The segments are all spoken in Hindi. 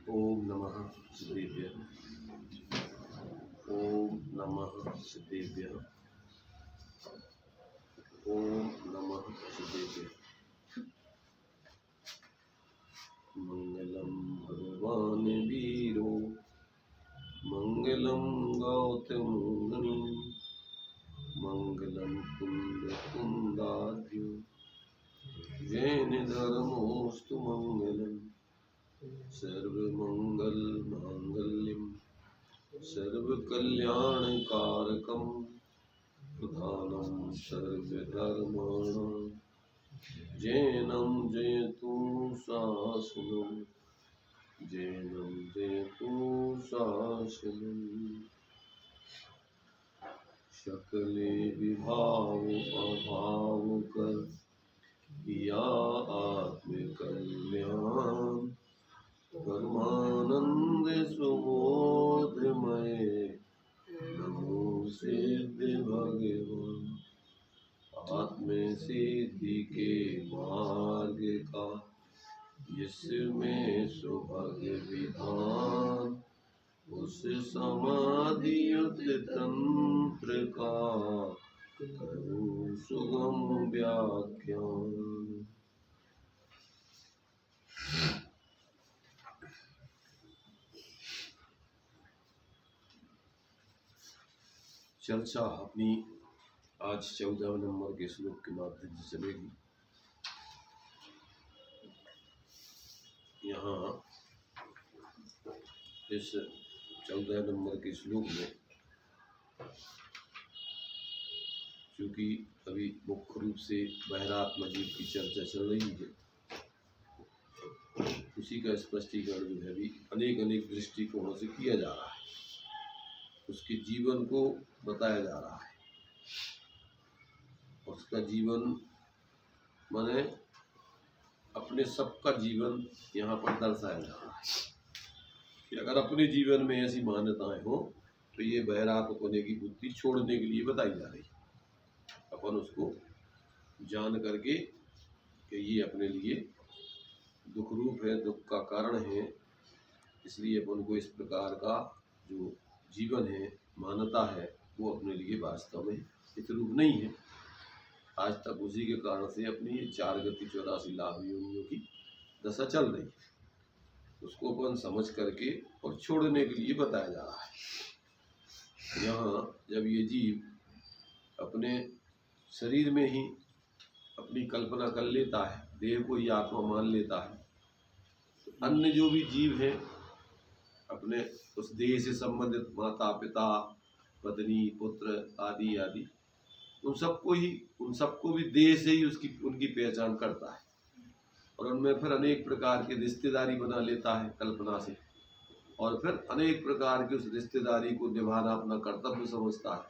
ओम नमः सिद्धेभ्यः। ओम नमः सिद्धेभ्यः। ओम नमः सिद्धेभ्यः। मंगलम भगवान वीरो मंगलम गौतम मुनि मंगलम कुंद कुंदाद्यो जैन धर्मोस्तु मंगलम सर्वमंगल मांगल्यम सर्वकल्याणकारकं प्रधानं सर्वधर्माणां जैनं जयतु शासनं जैनं जयतु शासनं सकले विभाव अभाव कर या आत्मकल्याण परमानंद सुबोधमय नमो सिद्ध भगवान। आत्म सिद्धि के मार्ग का जिसमें सुभग विधान उस समाधियुत तंत्र का करूं सुगम व्याख्यान। चर्चा अपनी आज 14 नंबर के श्लोक के माध्यम से चलेगी। यहाँ इस 14 नंबर के श्लोक में चूँकि अभी मुख्य रूप से बहिरात्मा जीव की चर्चा चल रही है, उसी का स्पष्टीकरण जो है भी अनेक दृष्टिकोणों से किया जा रहा है। उसके जीवन को बताया जा रहा है। उसका जीवन माने अपने सबका जीवन यहाँ पर दर्शाया जा रहा है कि अगर अपने जीवन में ऐसी मान्यताएं हो तो ये बहिरात्म होने की बुद्धि छोड़ने के लिए बताई जा रही है। अपन उसको जान करके कि ये अपने लिए दुख रूप है, दुख का कारण है, इसलिए अपन को इस प्रकार का जो जीवन है, मान्यता है, वो अपने लिए वास्तव में हितरूप नहीं है। आज तक उसी के कारण से अपनी 4 गति 84 लाभ योनियों की दशा चल रही है। उसको अपन समझ करके और छोड़ने के लिए बताया जा रहा है। यहाँ जब ये जीव अपने शरीर में ही अपनी कल्पना कर लेता है, देह को ही आत्मा मान लेता है, तो अन्य जो भी जीव हैं अपने उस देह से संबंधित माता पिता पत्नी पुत्र आदि आदि उन सबको भी देह से ही उनकी पहचान करता है और उनमें फिर अनेक प्रकार की रिश्तेदारी बना लेता है कल्पना से, और फिर अनेक प्रकार की उस रिश्तेदारी को निभाना अपना कर्तव्य समझता है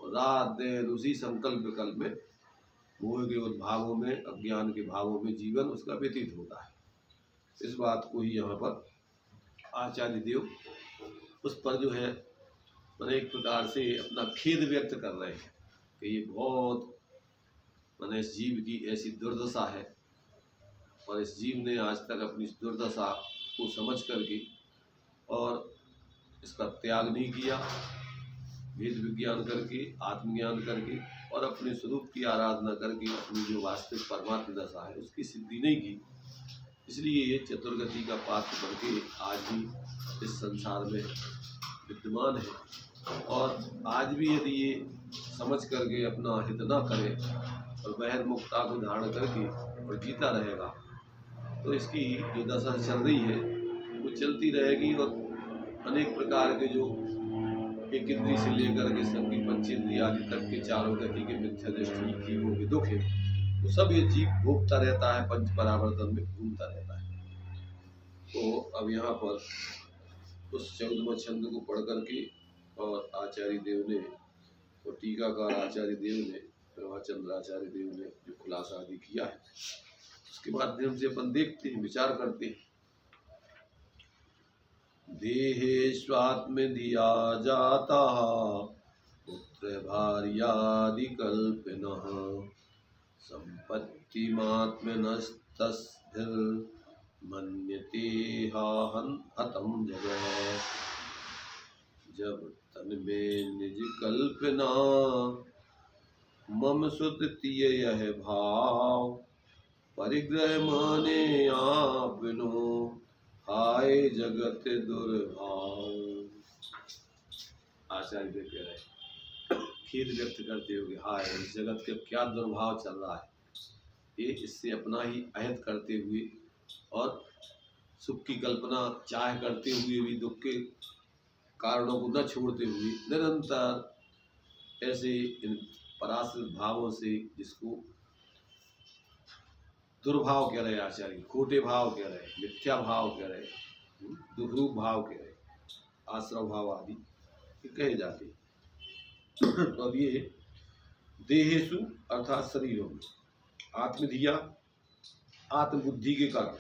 और रात दिन उसी संकल्प विकल्प में मोह के उद्भावों में अज्ञान के भावों में जीवन उसका व्यतीत होता है। इस बात को ही यहाँ पर आचार्य देव उस पर जो है अनेक प्रकार से अपना खेद व्यक्त कर रहे हैं कि ये बहुत माने इस जीव की ऐसी दुर्दशा है और इस जीव ने आज तक अपनी इस दुर्दशा को समझ करके और इसका त्याग नहीं किया, वेद विज्ञान करके आत्मज्ञान करके और अपने स्वरूप की आराधना करके अपनी जो वास्तविक परमात्म दशा है उसकी सिद्धि नहीं की। इसलिए ये चतुर्गति का पात्र करके आज भी इस संसार में विद्यमान है और आज भी यदि ये समझ करके अपना हित न करे और बहिर्मुखता को धारण करके और जीता रहेगा तो इसकी जो दशा चल रही है वो चलती रहेगी और अनेक प्रकार के जो एक इंद्री से लेकर के सबकी पंचेंद्रिय आदि तक के 4 गति के मिथ्या दृष्टि जीवों के दुख है वो सब ये जीव भोगता रहता है, पंच परावर्तन में घूमता रहता है। तो अब यहाँ पर उस 14वें छंद को पढ़ करके और आचार्य देव ने और टीकाकार आचार्य देव ने प्रभाचंद्र आचार्य देव ने जो खुलासा आदि किया है उसके माध्यम से अपन देखते हैं, विचार करते हैं। देहे स्वात्म दिया जाता पुत्र भार्यादि कल्पना संपत्ति मात्मनस्तस्थिर मन्यते हतं जगत्। जब तन में निज कल्पना, मम सुत तिय यह भाव। परिग्रह माने आपनो, हाय जगत दुर्भाव। आचार्य जी कह रहे खेद व्यक्त करते हुए, हाय इस जगत के क्या दुर्भाव चल रहा है। ये इससे अपना ही अहित करते हुए और सुख की कल्पना चाह करते हुए भी दुख के कारणों को न छोड़ते हुए निरंतर ऐसे इन पराश्रित भावों से, जिसको दुर्भाव कह रहे आचार्य, खोटे भाव कह रहे, मिथ्या भाव कह रहे, दुरूप भाव कह रहे, आश्रव भाव आदि कहे जाते। तो अब ये देहेषु अर्थात शरीरों में, आत्मधिया आत्मबुद्धि के कारण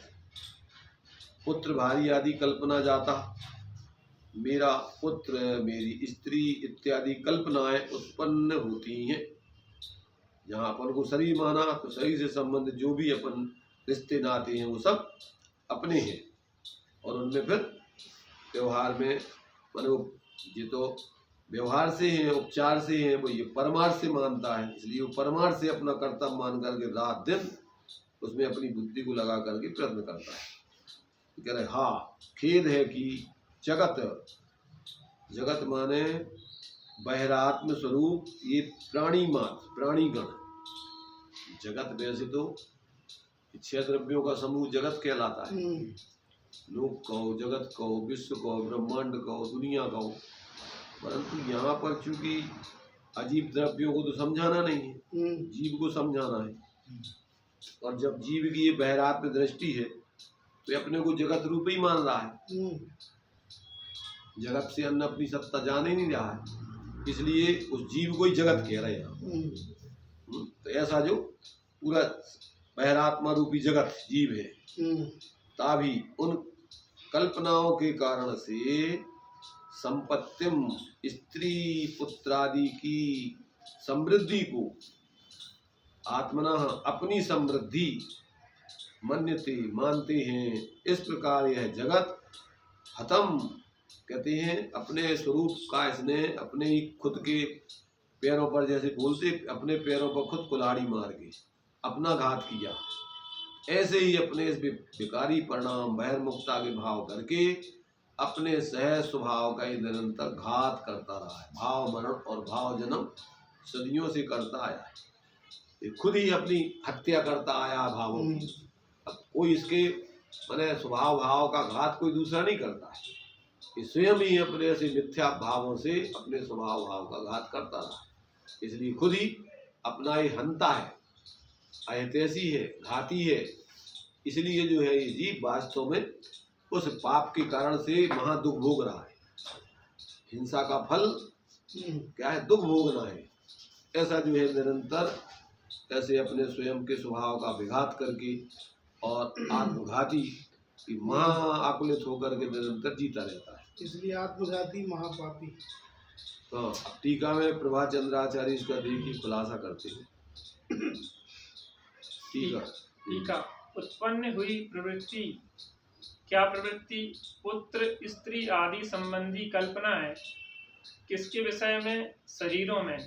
पुत्र भारी आदि कल्पना जाता, मेरा पुत्र मेरी स्त्री इत्यादि कल्पनाएं उत्पन्न होती हैं। जहाँ अपन को शरीर माना तो शरीर से संबंधित जो भी अपन रिश्ते नाते हैं वो सब अपने हैं, और उनमें फिर व्यवहार में माने वो ये तो व्यवहार से हैं, उपचार से हैं, वो ये परमार्थ से मानता है, इसलिए वो परमार्थ से अपना कर्तव्य मान करके रात दिन उसमें अपनी बुद्धि को लगा करके प्रयत्न करता है। तो कह रहे हाँ खेद है कि जगत माने बहिरात्म स्वरूप ये प्राणी मात्र प्राणीगण। जगत वैसे तो 6 द्रव्यों का समूह जगत कहलाता है। लोक कहो, जगत कहो, विश्व कहो, ब्रह्मांड कहो, दुनिया कहो, परंतु यहाँ पर चूंकि अजीब द्रव्यों को तो समझाना नहीं है, जीव को समझाना है। और जब जीव की ये बहिरात्म दृष्टि है तो अपने को जगत रूप ही मान रहा है, जगत से अन्य अपनी सत्ता जान ही नहीं रहा है, इसलिए उस जीव को ही जगत कह रहे हैं। तो ऐसा जो पूरा बहिरात्मा रूपी जगत जीव है, तभी उन कल्पनाओं के कारण से संपत्तिम स्त्री पुत्रादि की समृद्धि को आत्मना अपनी समृद्धि मन्यते मानते हैं। इस प्रकार यह जगत हतम कहते हैं अपने स्वरूप का इसने अपने ही खुद के पैरों पर, जैसे बोलते अपने पैरों पर खुद कुल्हाड़ी मार के अपना घात किया, ऐसे ही अपने इस विकारी परिणाम बहिर्मुखता के भाव करके अपने सहज स्वभाव का ही निरंतर घात करता रहा है। भाव मरण और भाव जन्म सदियों से करता आया है, ये खुद ही अपनी हत्या करता आया भावों की। अब कोई इसके माने स्वभाव भाव का घात कोई दूसरा नहीं करता है, ये स्वयं ही अपने ऐसे मिथ्या भावों से अपने स्वभाव भाव का घात करता रहा, इसलिए खुद ही अपना ही हंता है, अहितैषी है, घाती है। इसलिए जो है ये जीव वास्तव में उस पाप के कारण से महा दुख भोग रहा है। हिंसा का फल क्या है? दुख भोगना है। ऐसा जो है निरंतर ऐसे अपने स्वयं के स्वभाव का विघात करके और आत्मघाती महा आकुलित होकर के निरंतर जीता रहता है, इसलिए आत्मघाती महापापी। हाँ, टीका में प्रभात चंद्राचार्य इसका देखिए खुलासा करते हैं। टीका उत्पन्न हुई प्रवृत्ति, क्या प्रवृत्ति? पुत्र स्त्री आदि संबंधी कल्पना है। किसके विषय में? शरीरों में।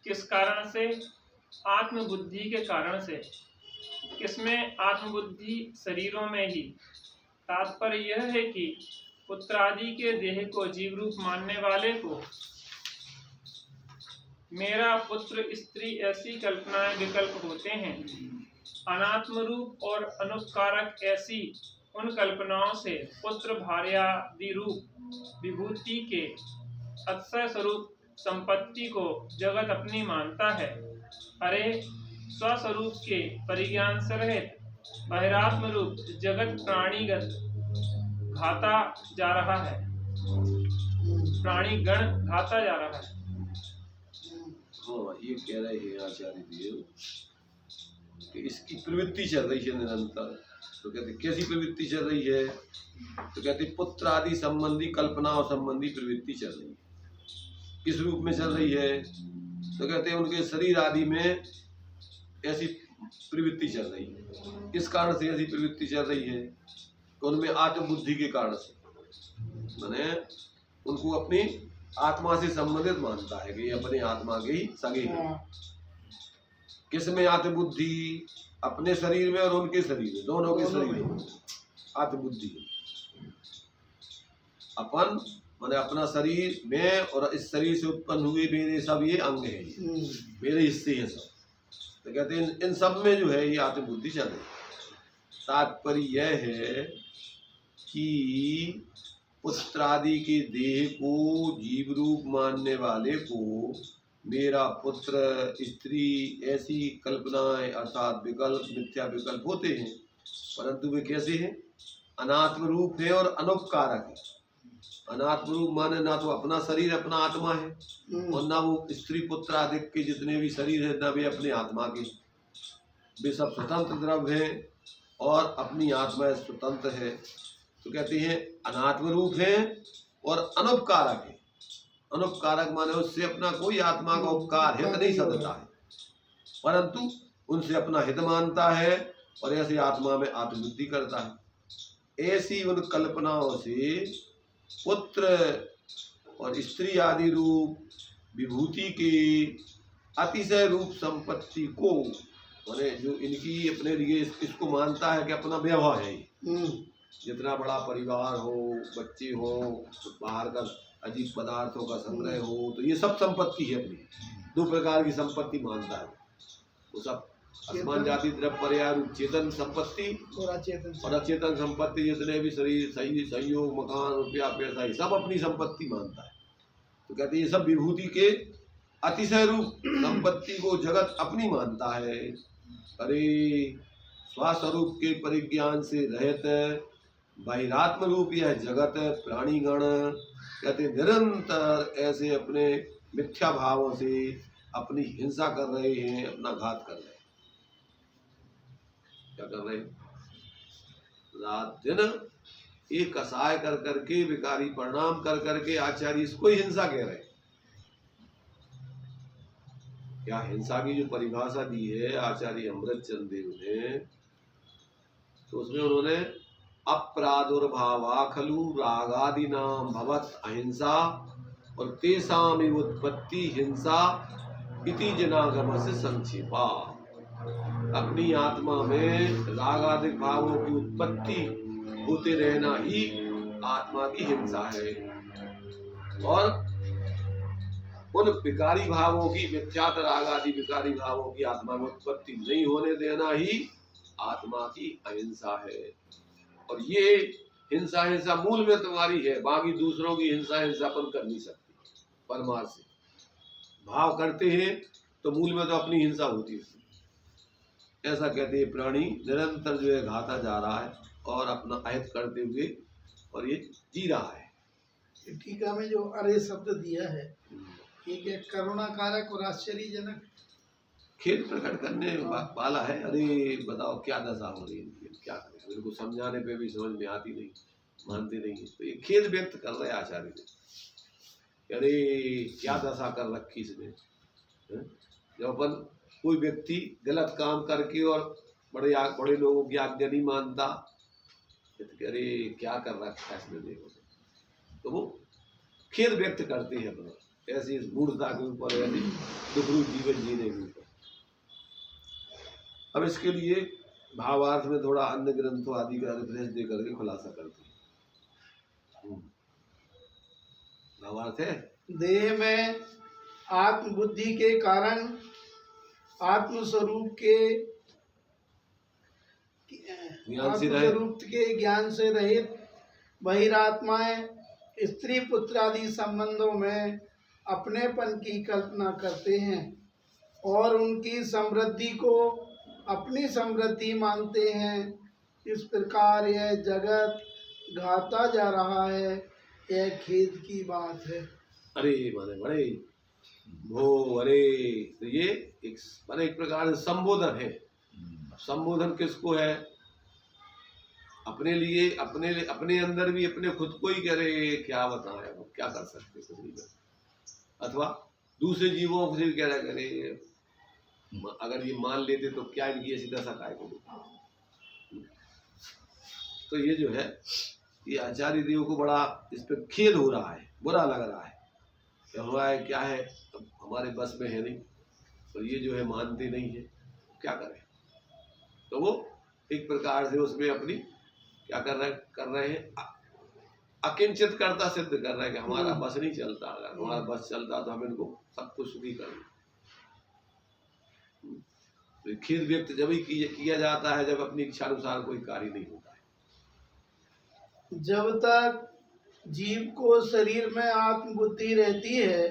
किस कारण से? आत्मबुद्धि के कारण से। किसमें? आत्मबुद्धि शरीरों में ही। तात्पर्य यह है कि पुत्र आदि के देह को जीव रूप मानने वाले को मेरा पुत्र स्त्री ऐसी कल्पनाएं विकल्प होते हैं। अनात्म रूप और अनुपकारक ऐसी उन कल्पनाओं से पुत्र भार्यादि रूप विभूति के अक्षय स्वरूप संपत्ति को जगत अपनी मानता है। अरे स्वस्वरूप के परिज्ञान से रहित बहिरात्म रूप जगत प्राणीगत घाता जा रहा है, प्राणीगण घाता जा रहा है। हाँ, ये कह रहे हैं आचार्य देव कि इसकी प्रवृत्ति चल रही है निरंतर। तो कहते कैसी प्रवृत्ति चल रही है? तो कहते पुत्र आदि संबंधी कल्पनाओं संबंधी प्रवृत्ति चल रही है। किस रूप में चल रही है? तो कहते हैं उनके शरीर आदि में ऐसी प्रवृत्ति चल रही है। इस कारण से ऐसी प्रवृत्ति चल रही है कि उनमें आत्मबुद्धि के कारण से, माने उनको अपनी आत्मा से संबंधित मानता है कि ये अपने आत्मा के ही सगे हैं। किसमें आत्मबुद्धि? अपने शरीर में और उनके शरीर में, दोनों के शरीर में आत्मबुद्धि। अपन माने अपना शरीर में और इस शरीर से उत्पन्न हुए मेरे सब ये अंग है, मेरे हिस्से हैं सब। तो कहते हैं इन सब में जो है ये आत्मबुद्धि चल रही है। तात्पर्य यह है कि पुत्रादि के देह को जीव रूप मानने वाले को मेरा पुत्र, स्त्री, ऐसी कल्पनाएं अर्थात विकल्प, मिथ्या विकल्प होते हैं, परंतु वे कैसे हैं? अनात्म रूप है और अनुपकारक है। अनात्म रूप माने ना तो अपना शरीर अपना आत्मा है और ना वो स्त्री पुत्र आदि के जितने भी शरीर है ना वे अपने आत्मा के। वे सब स्वतंत्र द्रव्य हैं और अपनी आत्मा स्वतंत्र है। तो कहते हैं अनात्म रूप है और अनुपकारक है। अनुपकारक माने उससे अपना कोई आत्मा का उपकार हित नहीं सदता है, परंतु उनसे अपना हित मानता है और ऐसे आत्मा में आत्मबुद्धि करता है। ऐसी उन कल्पनाओं से पुत्र और स्त्री आदि रूप विभूति के अतिशय रूप संपत्ति को, माने जो इनकी अपने लिए इसको मानता है कि अपना वैभव है, जितना बड़ा परिवार हो, बच्चे हो, बाहर का अजीब पदार्थों का संग्रह हो, तो ये सब संपत्ति है अपनी। दो प्रकार की संपत्ति मानता है वो सब, आसमान जाति द्रव्य पर्याय रूप चेतन संपत्ति और अचेतन संपत्ति, जितने भी शरीर सही संयोग मकान रुपया पैसा ये सब अपनी संपत्ति मानता है। तो कहते हैं ये सब विभूति के अतिशय रूप संपत्ति को जगत अपनी मानता है। अरे स्वस्वरूप के परिज्ञान से रहित बहिरात्म रूप यह जगत प्राणीगण कहते निरंतर ऐसे अपने मिथ्या भावों से अपनी हिंसा कर रहे हैं, अपना घात कर रहे हैं। क्या कर रहे हैं? रात दिन एक कसाय कर करके, विकारी परिणाम कर करके आचार्य इसको ही हिंसा कह रहे हैं। क्या हिंसा की जो परिभाषा दी है आचार्य अमृतचंद देव ने, तो उसमें उन्होंने अप्रादुर्भावा खलु रागादि नाम भवत अहिंसा और तेषाम उत्पत्ति हिंसा इति जनागम से संक्षेपा। अपनी आत्मा में रागादिक भावों की उत्पत्ति होते रहना ही आत्मा की हिंसा है और उन विकारी भावों की, मिथ्यात राग आदि विकारी भावों की आत्मा में उत्पत्ति नहीं होने देना ही आत्मा की अहिंसा है। और ये हिंसा मूल में तुम्हारी है, बाकी दूसरों की हिंसापन कर नहीं सकती। परमार्थ से भाव करते हैं तो मूल में तो अपनी हिंसा होती है। ऐसा कहते हैं प्राणी निरंतर जो है घाता जा रहा है और अपना अहित करते हुए और ये जी रहा है। टीका में जो अरे शब्द दिया है ये करुणाकारक और आश्चर्यजनक खेद प्रकट करने वाला है। अरे बताओ क्या दशा हो रही है, क्या करें, इनको समझाने पे भी समझ में आती नहीं, मानते नहीं है। तो ये खेद व्यक्त कर रहे आचार्य ने, अरे क्या दशा कर रखी इसने। जब अपन कोई व्यक्ति गलत काम करके और बड़े लोगों की आज्ञा नहीं मानता, तो अरे क्या कर रखा है इसने, देखो। तो वो खेद व्यक्त करते हैं अपना ऐसी मूर्खता के ऊपर, ऐसी दुखरू जीवन जीने के ऊपर। अब इसके लिए भावार्थ में थोड़ा अन्य ग्रंथों आदि का रेफरेंस दे करके खुलासा करते हैं। भावार्थ है देह में आत्मबुद्धि के कारण आत्मस्वरूप के ज्ञान से रहित बहिरात्माएं स्त्री पुत्र आदि संबंधों में अपनेपन की कल्पना करते हैं और उनकी समृद्धि को अपनी समृद्धि मानते हैं। इस प्रकार यह जगत घाता जा रहा है, यह खेद की बात है। अरे माने बड़े वो, अरे तो ये एक प्रकार से संबोधन है। संबोधन किसको है? अपने लिए, अपने अंदर भी अपने खुद को ही कह रहे, क्या बताएं वो क्या कर सकते कुछ नहीं कर, अथवा दूसरे जीवों से भी कह रहे करे अगर ये मान लेते तो क्या इनकी ऐसी दशा काय को होती। तो ये जो है ये आचार्य देव को बड़ा इस पर खेद हो रहा है, बुरा लग रहा है कि हमारा क्या है, अब हमारे बस में है नहीं, तो ये जो है मानते नहीं है, क्या करें। तो वो एक प्रकार से उसमें अपनी क्या कर रहे हैं, अकिंचित कर्ता सिद्ध कर रहे हैं कि हमारा बस नहीं चलता, अगर हमारा बस चलता तो हम इनको सब कुछ सुखी कर लें। तो खेद व्यक्त जब ही किया जाता है जब अपनी इच्छा अनुसार कोई कार्य नहीं होता है। जब तक जीव को शरीर में आत्मबुद्धि रहती है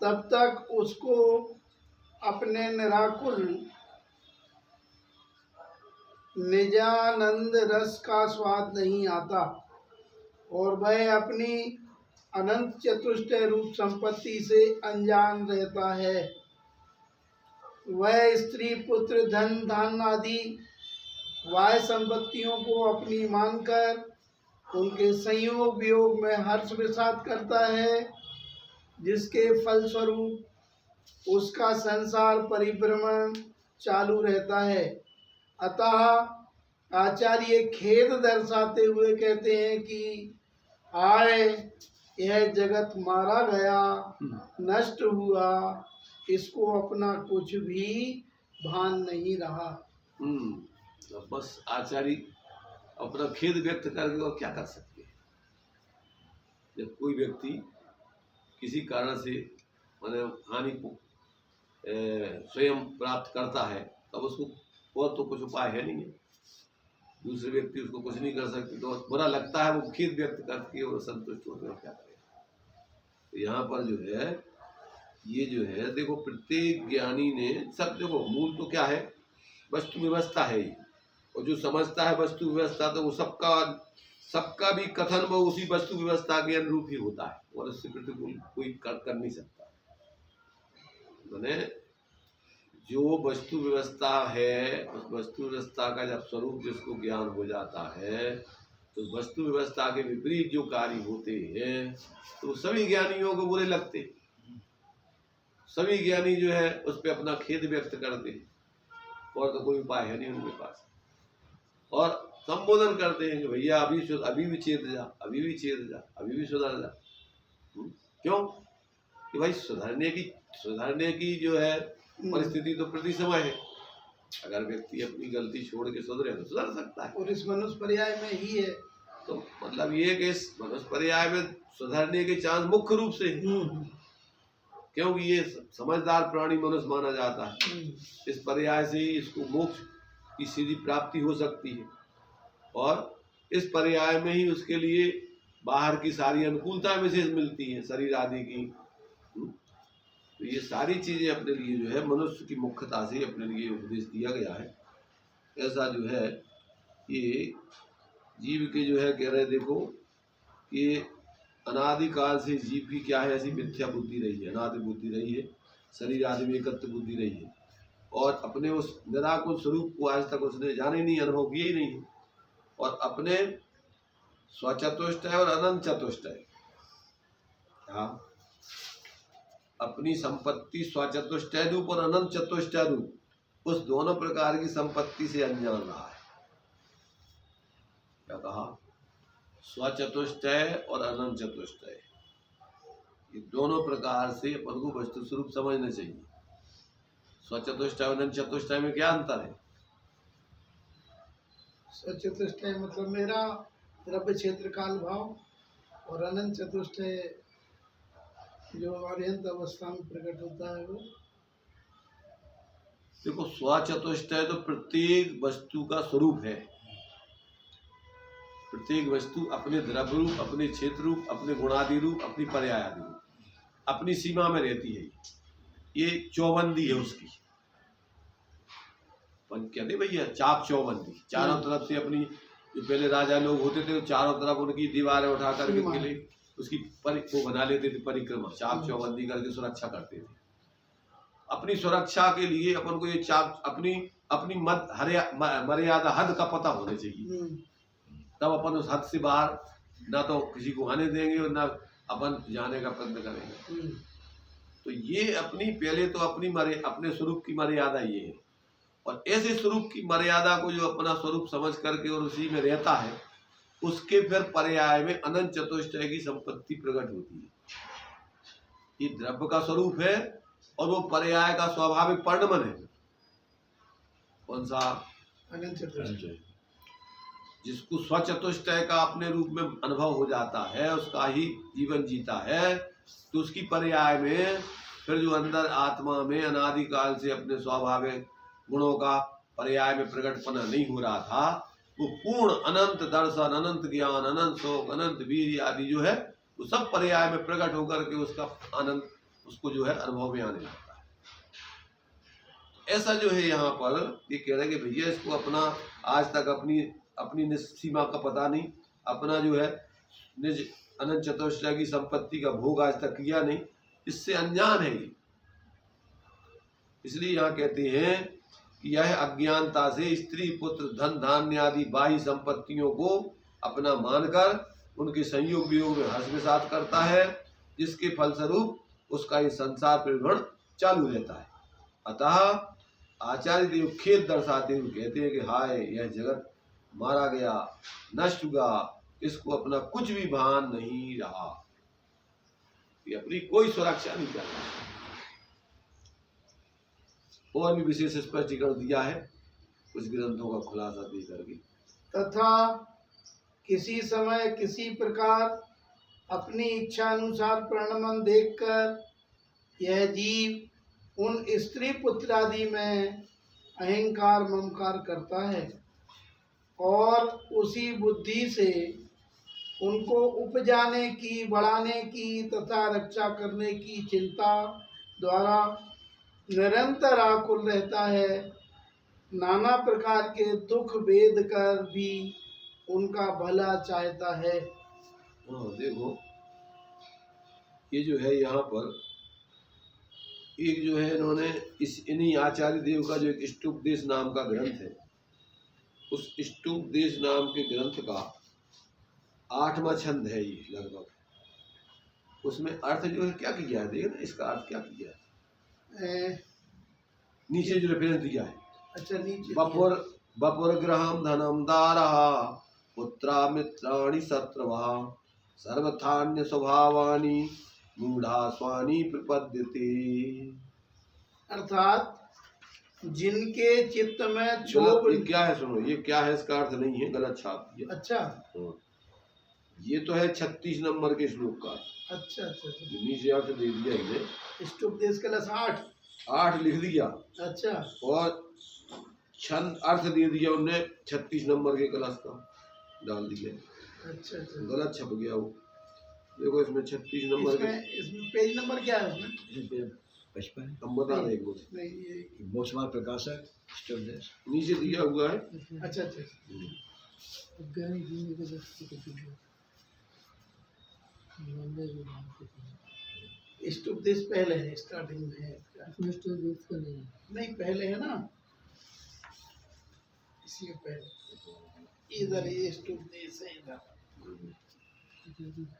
तब तक उसको अपने निराकुल निजानंद रस का स्वाद नहीं आता और वह अपनी अनंत चतुष्टय रूप संपत्ति से अनजान रहता है। वह स्त्री पुत्र धन धान आदि वाह्य संपत्तियों को अपनी मानकर उनके संयोग वियोग में हर्ष विषाद करता है, जिसके फलस्वरूप उसका संसार परिभ्रमण चालू रहता है। अतः आचार्य खेद दर्शाते हुए कहते हैं कि आय यह जगत मारा गया, नष्ट हुआ, इसको अपना कुछ भी भान नहीं रहा। तो बस आचार्य अपना खेद व्यक्त करके और क्या कर सकते हैं। जब कोई व्यक्ति किसी कारण से मतलब हानि को स्वयं प्राप्त करता है तब उसको और तो कुछ उपाय है नहीं है, दूसरे व्यक्ति उसको कुछ नहीं कर सकते, तो बुरा लगता है, वो खेद व्यक्त करके और संतुष्ट होते हैं, क्या करें। तो यहाँ पर जो है ये जो है देखो प्रत्येक ज्ञानी ने सब, देखो मूल तो क्या है, वस्तु व्यवस्था है ही, और जो समझता है वस्तु व्यवस्था तो वो सबका भी कथन वो उसी वस्तु व्यवस्था के अनुरूप ही होता है और उससे प्रतिकूल कोई कर नहीं सकता। मैंने जो वस्तु व्यवस्था है उस वस्तु व्यवस्था का जब स्वरूप जिसको ज्ञान हो जाता है तो वस्तु व्यवस्था के विपरीत जो कार्य होते हैं तो सभी ज्ञानियों को बुरे लगते, सभी ज्ञानी जो है उस पर अपना खेद व्यक्त करते हैं और तो कोई उपाय है नहीं उनके पास, और संबोधन करते हैं कि भैया अभी भी चेत जा, अभी भी चेत जा, अभी भी सुधर जा। क्यों कि भाई सुधरने की जो है परिस्थिति तो प्रति समय है, अगर व्यक्ति अपनी गलती छोड़ के सुधरे तो सुधर सकता है, और इस मनुष्य पर्याय में ही है। तो मतलब ये कि इस मनुष्य पर्याय में सुधरने के चांस मुख्य रूप से है, क्योंकि ये समझदार प्राणी मनुष्य माना जाता है, इस पर्याय से ही इसको मोक्ष की सीधी प्राप्ति हो सकती है और इस पर्याय में ही उसके लिए बाहर की सारी अनुकूलता विशेष मिलती है शरीर आदि की। तो ये सारी चीजें अपने लिए जो है मनुष्य की मुख्यता से अपने लिए उपदेश दिया गया है। ऐसा जो है ये जीव के जो है कह रहे देखो कि अनादिकाल से जीव की क्या है ऐसी मिथ्या बुद्धि रही है, अनादि बुद्धि रही है, शरीर आदि में एकत्व बुद्धि रही है और अपने उस निराकुल स्वरूप को आज तक उसने जाने नहीं, अनुभव किया ही नहीं है और अपने स्वचतुष्टय और अनंत चतुष्टय, हाँ, अपनी संपत्ति स्वचतुष्टय रूप और अनंत चतुष्टय रूप उस दोनों प्रकार की संपत्ति से अनजान रहा है। क्या कहा? स्वचतुष्टय और अनंत चतुष्टय, ये दोनों प्रकार से अपन को वस्तु स्वरूप समझना चाहिए। स्वचतुष्टय और अनंत चतुष्टय में क्या अंतर है? स्वचतुष्टय मतलब मेरा द्रव्य क्षेत्र काल भाव और अनंत चतुष्टय जो अर्यंत अवस्था में प्रकट होता है वो। देखो स्वचतुष्टय तो प्रत्येक वस्तु का स्वरूप है, प्रत्येक वस्तु अपने द्रव्य रूप, अपने क्षेत्र रूप, अपने गुणादि रूप, अपनी पर्यायादि रूप, अपनी सीमा में रहती है। ये चौबंदी है उसकी, कहते भैया चाक चौबंदी, चारों तरफ से अपनी, जो पहले राजा लोग होते थे तो चारों तरफ उनकी दीवारें उठा करके किले उसकी वो बना लेते थे, परिक्रमा चाक चौबंदी करके सुरक्षा करते थे। अपनी सुरक्षा के लिए अपन को ये चाक अपनी मर्यादा हद का पता होना चाहिए, तब अपन उस हद से बाहर ना तो किसी को आने देंगे और ना अपन जाने का प्रयत्न करेंगे। तो ये अपनी पहले तो अपने स्वरूप की मर्यादा ये है, और ऐसे स्वरूप की मर्यादा को जो अपना स्वरूप समझ करके और उसी में रहता है, उसके फिर पर्याय में अनंत चतुष्टय की संपत्ति प्रकट होती है। ये द्रव्य का स्वरूप है और वो पर्याय का स्वाभाविक परिणमन है। कौन सा? अनंत चतुष्टय। जिसको स्वचतुष्टय का अपने रूप में अनुभव हो जाता है, उसका ही जीवन जीता है, तो उसकी पर्याय में फिर जो अंदर आत्मा में अनादिकाल से अपने स्वाभाविक गुणों का पर्याय में प्रकटपना नहीं हो रहा था, वो पूर्ण अनंत दर्शन, अनंत ज्ञान, अनंत शोक, अनंत वीर आदि जो है वो सब पर्याय में प्रकट होकर के उसका आनंद उसको जो है अनुभव में आने लगता है। ऐसा जो है यहाँ पर ये कह रहे हैं कि भैया इसको अपना आज तक अपनी निज सीमा का पता नहीं, अपना जो है निज अनंत चतुष्टय की संपत्ति का भोग आज तक किया नहीं, इससे अनजान है ये। इसलिए यहाँ कहते हैं कि यह अज्ञानता से स्त्री पुत्र धन धान्य आदि बाह्य संपत्तियों को अपना मानकर उनके संयोग वियोग में हर्ष विषाद करता है, जिसके फलस्वरूप उसका ये संसार परिभ्रमण चालू रहता है। अतः आचार्य देव खेद दर्शाते हुए कहते हैं कि हाय, यह जगत मारा गया, नष्ट हुआ, इसको अपना कुछ भी भान नहीं रहा, ये अपनी कोई सुरक्षा नहीं कर रहा। और भी विशेष स्पष्टीकरण दिया है कुछ ग्रंथों का खुलासा दे करके। तथा किसी समय किसी प्रकार अपनी इच्छा अनुसार परिणमन देखकर यह जीव उन स्त्री पुत्र आदि में अहंकार ममकार करता है और उसी बुद्धि से उनको उपजाने की, बढ़ाने की तथा रक्षा करने की चिंता द्वारा निरंतर आकुल रहता है। नाना प्रकार के दुख वेद कर भी उनका भला चाहता है। देखो ये जो है यहाँ पर एक जो है इन्होंने इन्हीं आचार्य देव का जो एक इष्टोपदेश नाम का ग्रंथ है, उस इष्टोपदेश नाम के ग्रंथ का 8वां छंद है ये लगभग। उसमें अर्थ जो है क्या किया है, देखिए ना इसका अर्थ क्या किया है, नीचे जो रेफरेंस दिया है। अच्छा, नीचे बपुर ग्रहम धनम दारहा पुत्रा मित्राणि शत्रवा सर्वथान्य स्वभावानि मूढ़ा स्वानि प्रपद्यते। अर्थात जिनके चित्त में क्षोभ। ये क्या है, सुनो, ये क्या है, इसका अर्थ नहीं है, गलत छाप दिया। अच्छा, ये तो है 36 नंबर के श्लोक का। अच्छा अच्छा अच्छा, नीचे अर्थ दे दिया इन्हें, इष्टोपदेश कलश 8 लिख दिया। अच्छा, और छंद अर्थ दे दिया उनने 36 नंबर के कलश का डाल दिया। अच्छा अच्छा, गलत छप गया वो। देखो इसमें 36 नंबर के, इसमें पेज नंबर क्या है उसमें? 55 हम बता दें एक बार। नहीं, ये मौसमार प्रकाशक इष्टोपदेश नीचे दिया हुआ है। अच्छा अच्छा, इष्टोपदेश पहले है, स्टार्टिंग में है इसका। नहीं, पहले है ना, इसी पहले इधर ये इष्टोपदेश है, इधर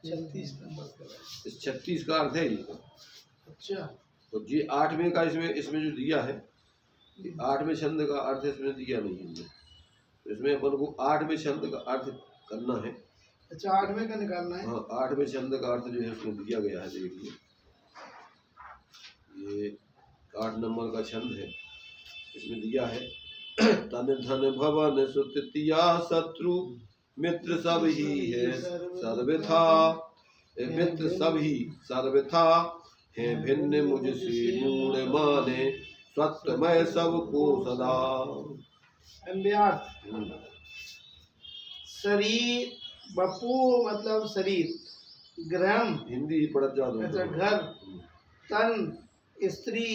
36 नंबर का है। इस 36 का अर्थ है ये। अच्छा, तो ये 8वें का इसमें जो दिया है, 8वें छंद का अर्थ इसमें दिया नहीं है। तो इसमें अपन को 8वें छंद का अर्थ करना है। अच्छा, 8वें का निकालना है। हाँ, 8वें छंद का अर्थ जो है उसमें दिया गया है। देखिए ये 8 नंबर का छंद है, इसमें दिया है तन धन भवन सुतिया शत्रु मित्र सब ही है सर्वथा, मित्र सब ही सर्वथा है भिन्न मुझसे मूढ़ माने सत्यमय सबको सदा। शरीर, बपू मतलब शरीर, ग्रहम हिंदी ही पढ़ जाओ। अच्छा, घर, तन, स्त्री,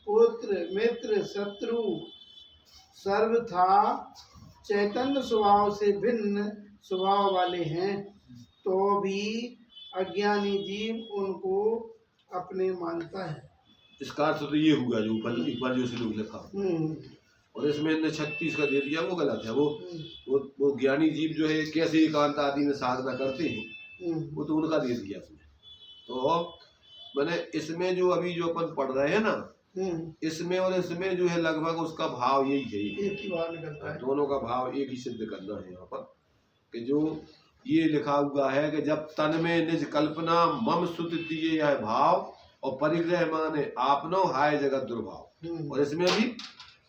पुत्र, मित्र, शत्रु, सर्वथा चैतन्य स्वभाव से भिन्न स्वभाव वाले हैं, तो भी अज्ञानी जीव उनको अपने मानता है। इसका अर्थ तो ये हुआ जो ऊपर जो श्लोक लिखा, और इसमें इन्हें 36 का दे दिया, वो गलत है। वो ज्ञानी जीव जो है कैसे एकांत आदि में साधना करते हैं, वो तो उनका दे दिया उसने। तो मैंने इसमें जो अभी जो अपन पढ़ रहे हैं ना, इसमें और इसमें जो है लगभग उसका भाव यही है, एक ही बात निकलता है। दोनों का भाव एक ही सिद्ध करना है यहाँ पर कि जो ये लिखा हुआ है कि जब तन में निज कल्पना मम सुत दिए यह भाव और परिग्रह माने आपनो हाय जगत दुर्भाव। और इसमें भी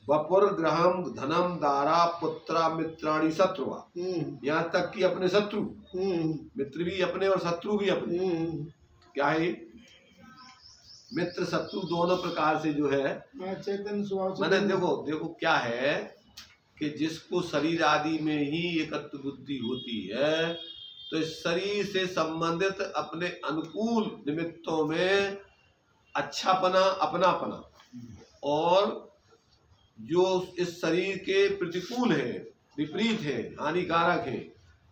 वपुर ग्रहम धनम दारा पुत्रा मित्राणी शत्रुआ, यहाँ तक कि अपने शत्रु, मित्र भी अपने और शत्रु भी अपने। क्या है मित्र शत्रु दोनों प्रकार से जो है चैतन्य स्वभाव से। मैंने देखो क्या है कि जिसको शरीर आदि में ही एकत्व बुद्धि होती है तो इस शरीर से संबंधित अपने अनुकूल निमित्तों में अच्छापना अपनापना और जो इस शरीर के प्रतिकूल है विपरीत है हानिकारक है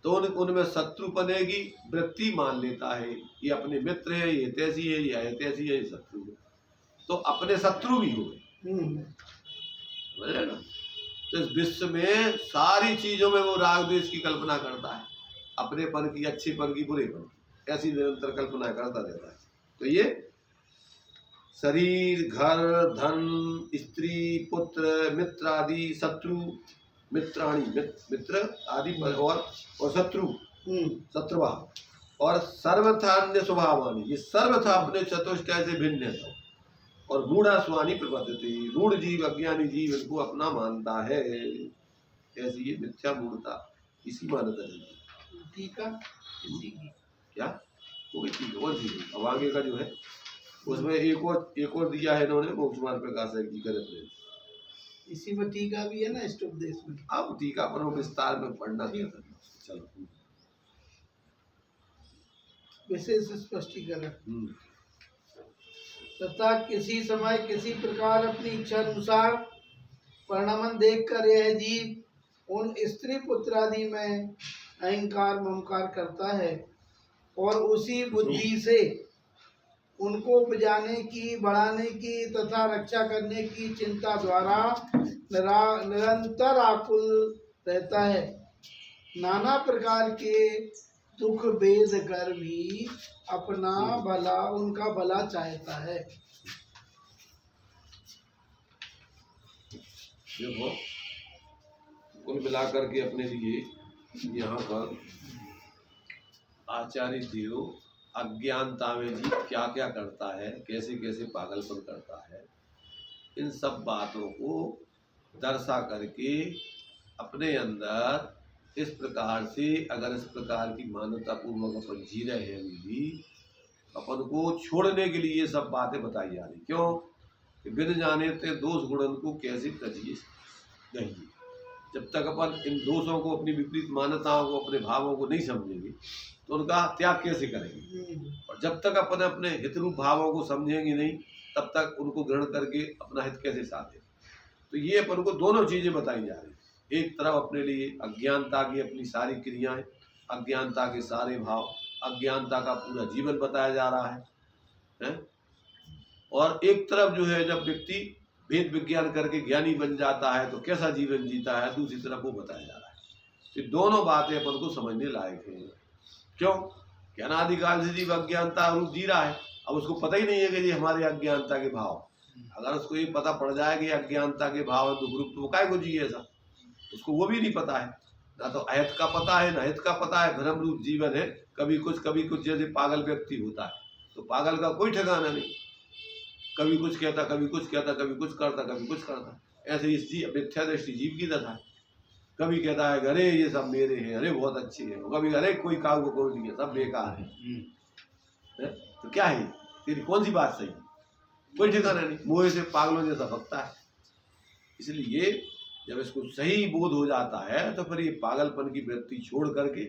तो उनमें शत्रु बनेगी वृत्ति मान लेता है ये अपने मित्र है ये तैसी है ये तैसी है ये शत्रु है तो अपने शत्रु भी हुए समझ ना। तो इस विश्व में सारी चीजों में वो राग द्वेष की कल्पना करता है अपनेपन की अच्छेपन की बुरेपन की ऐसी निरंतर कल्पना करता रहता है। तो ये शरीर घर धन स्त्री पुत्र मित्र आदि शत्रु मित्राणी मित्र आदि और शत्रु शत्रुवा और सर्वथा अन्य स्वभावानी ये सर्वथा अपने चतुष्टय से भिन्न है। और मूढ़ा स्वानी प्रपद्यते मूढ़ जीव अज्ञानी जीव इनको अपना मानता है ऐसी ये मिथ्या मूढ़ता इसी मान्यता है। ठीक है क्या वो भी ठीक है और ठीक है। अब आगे का जो है उसमें एक और दिया है इन्होंने मोक्ष मार्ग प्रकाश की करे इसी में टीका भी है ना इष्ट उपदेश में। अब टीका पर विस्तार में पढ़ना चलो विशेष स्पष्टीकरण तथा किसी समय किसी प्रकार अपनी इच्छा अनुसार परिणामन देखकर यह जीव उन स्त्री पुत्र आदि में अहंकार ममकार करता है और उसी बुद्धि से उनको उपजाने की बढ़ाने की तथा रक्षा करने की चिंता द्वारा निरंतर आकुल रहता है। नाना प्रकार के दुख भेद कर भी अपना भला उनका भला चाहता है। देखो कुल मिलाकर के अपने लिए यहाँ पर आचार्य देव अज्ञानता में जी क्या क्या करता है कैसे कैसे पागलपन करता है इन सब बातों को दर्शा करके अपने अंदर इस प्रकार से अगर इस प्रकार की मान्यता पूर्वक अपन जी रहे हैं भी अपन को छोड़ने के लिए ये सब बातें बताई जा रही। क्यों कि बिन जाने ते दोष गुणन को कैसे तजिए नहीं। जब तक अपन इन दोषों को अपनी विपरीत मान्यताओं को अपने भावों को नहीं समझेंगे तो उनका त्याग कैसे करेंगे। और जब तक अपन अपने हितरूप भावों को समझेंगे नहीं तब तक उनको ग्रहण करके अपना हित कैसे साधें। तो ये अपन को दोनों चीजें बताई जा रही। एक तरफ अपने लिए अज्ञानता की अपनी सारी क्रियाएं अज्ञानता के सारे भाव अज्ञानता का पूरा जीवन बताया जा रहा है? और एक तरफ जो है जब व्यक्ति वेद विज्ञान करके ज्ञानी बन जाता है तो कैसा जीवन जीता है दूसरी तरफ वो बताया जा रहा है। तो दोनों बातें अपन को समझने लायक है। क्यों कि अनादिकाल से जीव अज्ञानता रूप जी रहा है। अब उसको पता ही नहीं है कि ये हमारे अज्ञानता के भाव। अगर उसको ये पता पड़ जाए कि अज्ञानता के भाव है दुख रूप तो वो काय को जिए ऐसा उसको वो भी नहीं पता है। ना तो अहित का पता है ना हित का पता है। भ्रम रूप जीवन है कभी कुछ जैसे पागल व्यक्ति होता है तो पागल का कोई ठिकाना नहीं। कभी कुछ कहता कभी कुछ कहता कभी कुछ करता कभी कुछ करता। ऐसे इस मिथ्या दृष्टि जीव की दशा है। कभी कहता है अरे ये सब मेरे हैं अरे बहुत अच्छे हैं कभी अरे कोई काम को कोई नहीं है सब बेकार है। तो क्या है तेरी कौन सी बात सही कोई ठिकाना नहीं। मोह से पागलों जैसा भगता है। इसलिए जब इसको सही बोध हो जाता है तो फिर ये पागलपन की वृत्ति छोड़ करके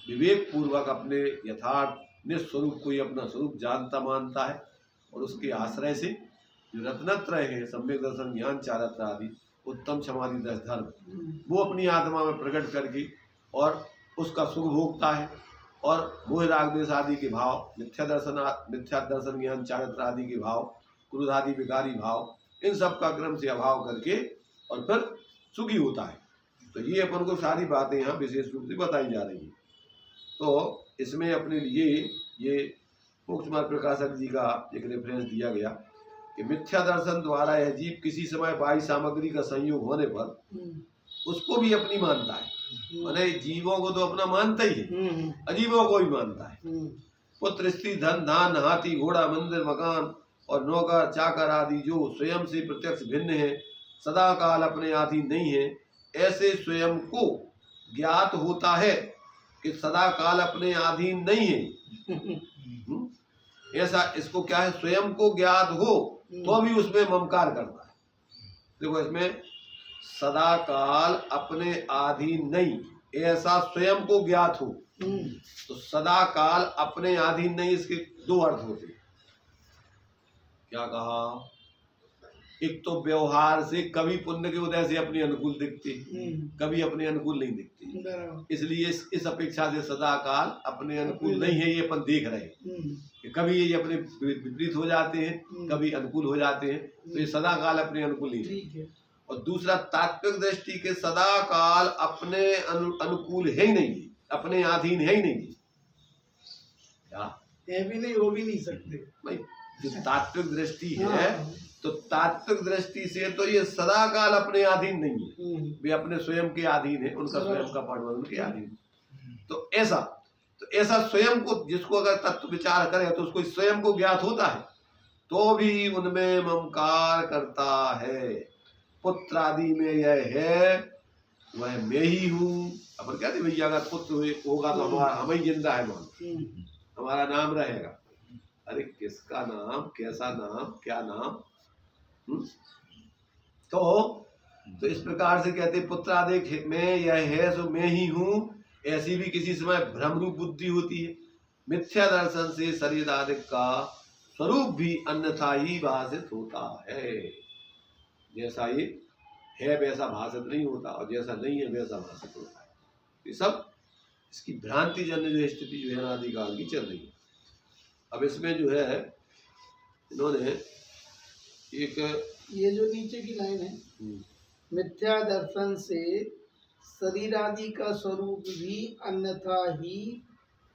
विवेक पूर्वक अपने यथार्थ निस्वरूप को ही अपना स्वरूप जानता मानता है। और उसके आश्रय से जो रत्नत्रय है सम्यक दर्शन ज्ञान चारित्र आदि उत्तम समाधि दस धर्म वो अपनी आत्मा में प्रकट करके और उसका सुख भोगता है। और मोह राग द्वेष आदि के भाव मिथ्या दर्शन ज्ञान चारित्र आदि के भाव क्रोध आदि विकारी भाव इन सब का क्रम से अभाव करके और फिर सुखी होता है। तो ये अपन को सारी बातें यहाँ विशेष रूप से बताई जा रही हैं। तो इसमें अपने लिए ये मोक्ष मार्ग प्रकाशक जी का एक रेफरेंस दिया गया कि मिथ्या दर्शन द्वारा यह जीव किसी समय बाह्य सामग्री का संयोग होने पर उसको भी अपनी मानता है। माने जीवों को तो अपना मानता ही है, अजीवों को भी मानता है। पुत्र, स्त्री, धन, धान, हाथी, घोड़ा, मंदिर, मकान और नौकर, चाकर आदि जो स्वयं से प्रत्यक्ष भिन्न है, सदा काल अपने अधीन नहीं है, ऐसे स्वयं को ज्ञात होता है कि सदा काल अपने अधीन नहीं है। ऐसा इसको क्या है, स्वयं को ज्ञात हो तो भी उसमें ममकार करता है। देखो इसमें सदा काल अपने अधीन नहीं, ऐसा स्वयं को ज्ञात हो, तो सदा काल अपने अधीन नहीं, इसके दो अर्थ होते हैं। क्या कहा, एक तो व्यवहार से कभी पुण्य के उदय से अपने अनुकूल दिखते, कभी अपने अनुकूल नहीं दिखते, इसलिए इस अपेक्षा से सदा काल अपने अनुकूल नहीं है, ये अपन देख रहे हैं कि कभी ये अपने विपरीत हो जाते हैं, कभी अनुकूल हो जाते हैं, तो ये सदा काल अपने अनुकूल नहीं है। और दूसरा, तात्विक दृष्टि के सदा काल अपने अनुकूल है ही नहीं, अपने अधीन है ही नहीं। क्या है भी नहीं, हो भी नहीं सकते भाई। जो तात्विक दृष्टि है, तो तात्विक दृष्टि से तो ये सदा काल अपने अधीन नहीं है, वे अपने स्वयं के अधीन है, उनका स्वयं का पाठ उनके अधीन। तो ऐसा स्वयं को, जिसको अगर तत्व विचार करे तो उसको स्वयं को ज्ञात होता है, तो भी उनमें ममकार करता है। पुत्र आदि में यह है, वह मैं ही हूँ। अपन कहते भैया अगर पुत्र होगा तो हमारा हम ही जिंदा है, मान हमारा नाम रहेगा। अरे किसका नाम, कैसा नाम, क्या नाम? तो इस प्रकार से कहते पुत्र आदि में यह है सो मैं ही हूँ, ऐसी भी किसी समय भ्रमरूप बुद्धि होती है। मिथ्या दर्शन से शरीर आदि का स्वरूप भी अन्यथा ही भाषित होता है। जैसा ये है वैसा भाषित नहीं होता, और जैसा नहीं है वैसा भाषित होता है। ये सब इसकी भ्रांति जन्य जो स्थिति जो है अनादिकाल की चल रही है। अब इसमें जो है इन्होंने एक ये जो नीचे की लाइन है, मिथ्या दर्शन से शरीर आदि का स्वरूप भी अन्यथा ही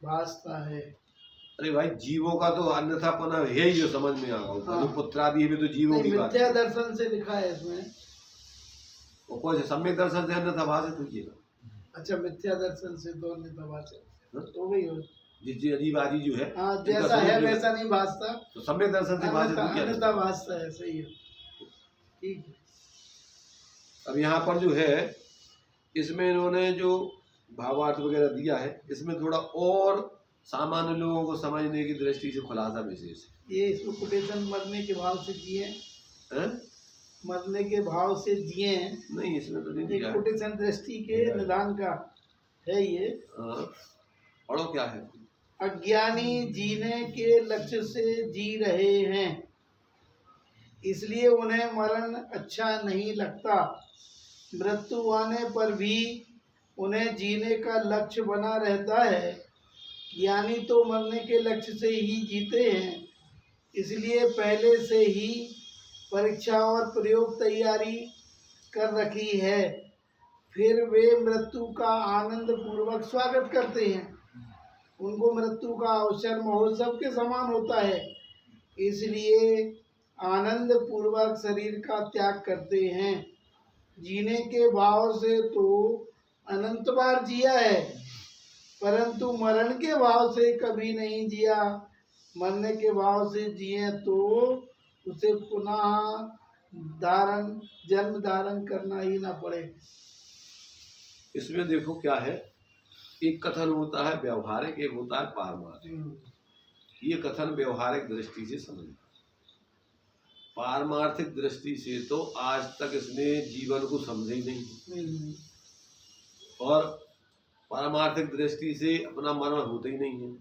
भासता है। अरे भाई, जीवों का तो अन्यथा पना है ही, जो समझ में आ रहा है। पुत्र आदि भी तो जीवों की बात मिथ्या दर्शन से लिखा है इसमें, और कोई सम्यक दर्शन से अन्यथा भाषित होगी। अच्छा, मिथ्या दर्शन से तो अन्यथा भाषित हो गई हो, जिस अजीब आदि जो है, हाँ, जैसा है वैसा नहीं भासता, तो सम्यक दर्शन से भाषित होगी, अन्यथा भासता है। सही है, ठीक है। अब यहाँ पर जो है इसमें इन्होंने जो भावार्थ वगैरह दिया है, इसमें थोड़ा और सामान्य लोगों को समझने की दृष्टि से खुलासा विशेष है। ये इसको कोटेशन मरने के भाव से जिए हैं? मरने के भाव से जिए नहीं, इसमें तो नहीं एक दिया है। कोटेशन दृष्टि के निदान का है ये। हाँ, पढ़ो क्या है। अज्ञानी जीने के लक्ष्य से जी रहे हैं, इसलिए उन्हें मरण अच्छा नहीं लगता। मृत्यु आने पर भी उन्हें जीने का लक्ष्य बना रहता है। ज्ञानी तो मरने के लक्ष्य से ही जीते हैं, इसलिए पहले से ही परीक्षा और प्रयोग तैयारी कर रखी है। फिर वे मृत्यु का आनंद पूर्वक स्वागत करते हैं। उनको मृत्यु का अवसर महोत्सव के समान होता है, इसलिए आनंद पूर्वक शरीर का त्याग करते हैं। जीने के भाव से तो अनंत बार जिया है, परंतु मरण के भाव से कभी नहीं जिया। मरने के भाव से जिए तो उसे पुनः जन्म धारण करना ही ना पड़े। इसमें देखो क्या है, एक कथन होता है व्यवहारिक, एक होता है पारमार्थिक। ये कथन व्यवहारिक दृष्टि से समझ, पारमार्थिक दृष्टि से तो आज तक इसने जीवन को समझा ही नहीं, और पारमार्थिक दृष्टि से अपना मरण होता ही नहीं है।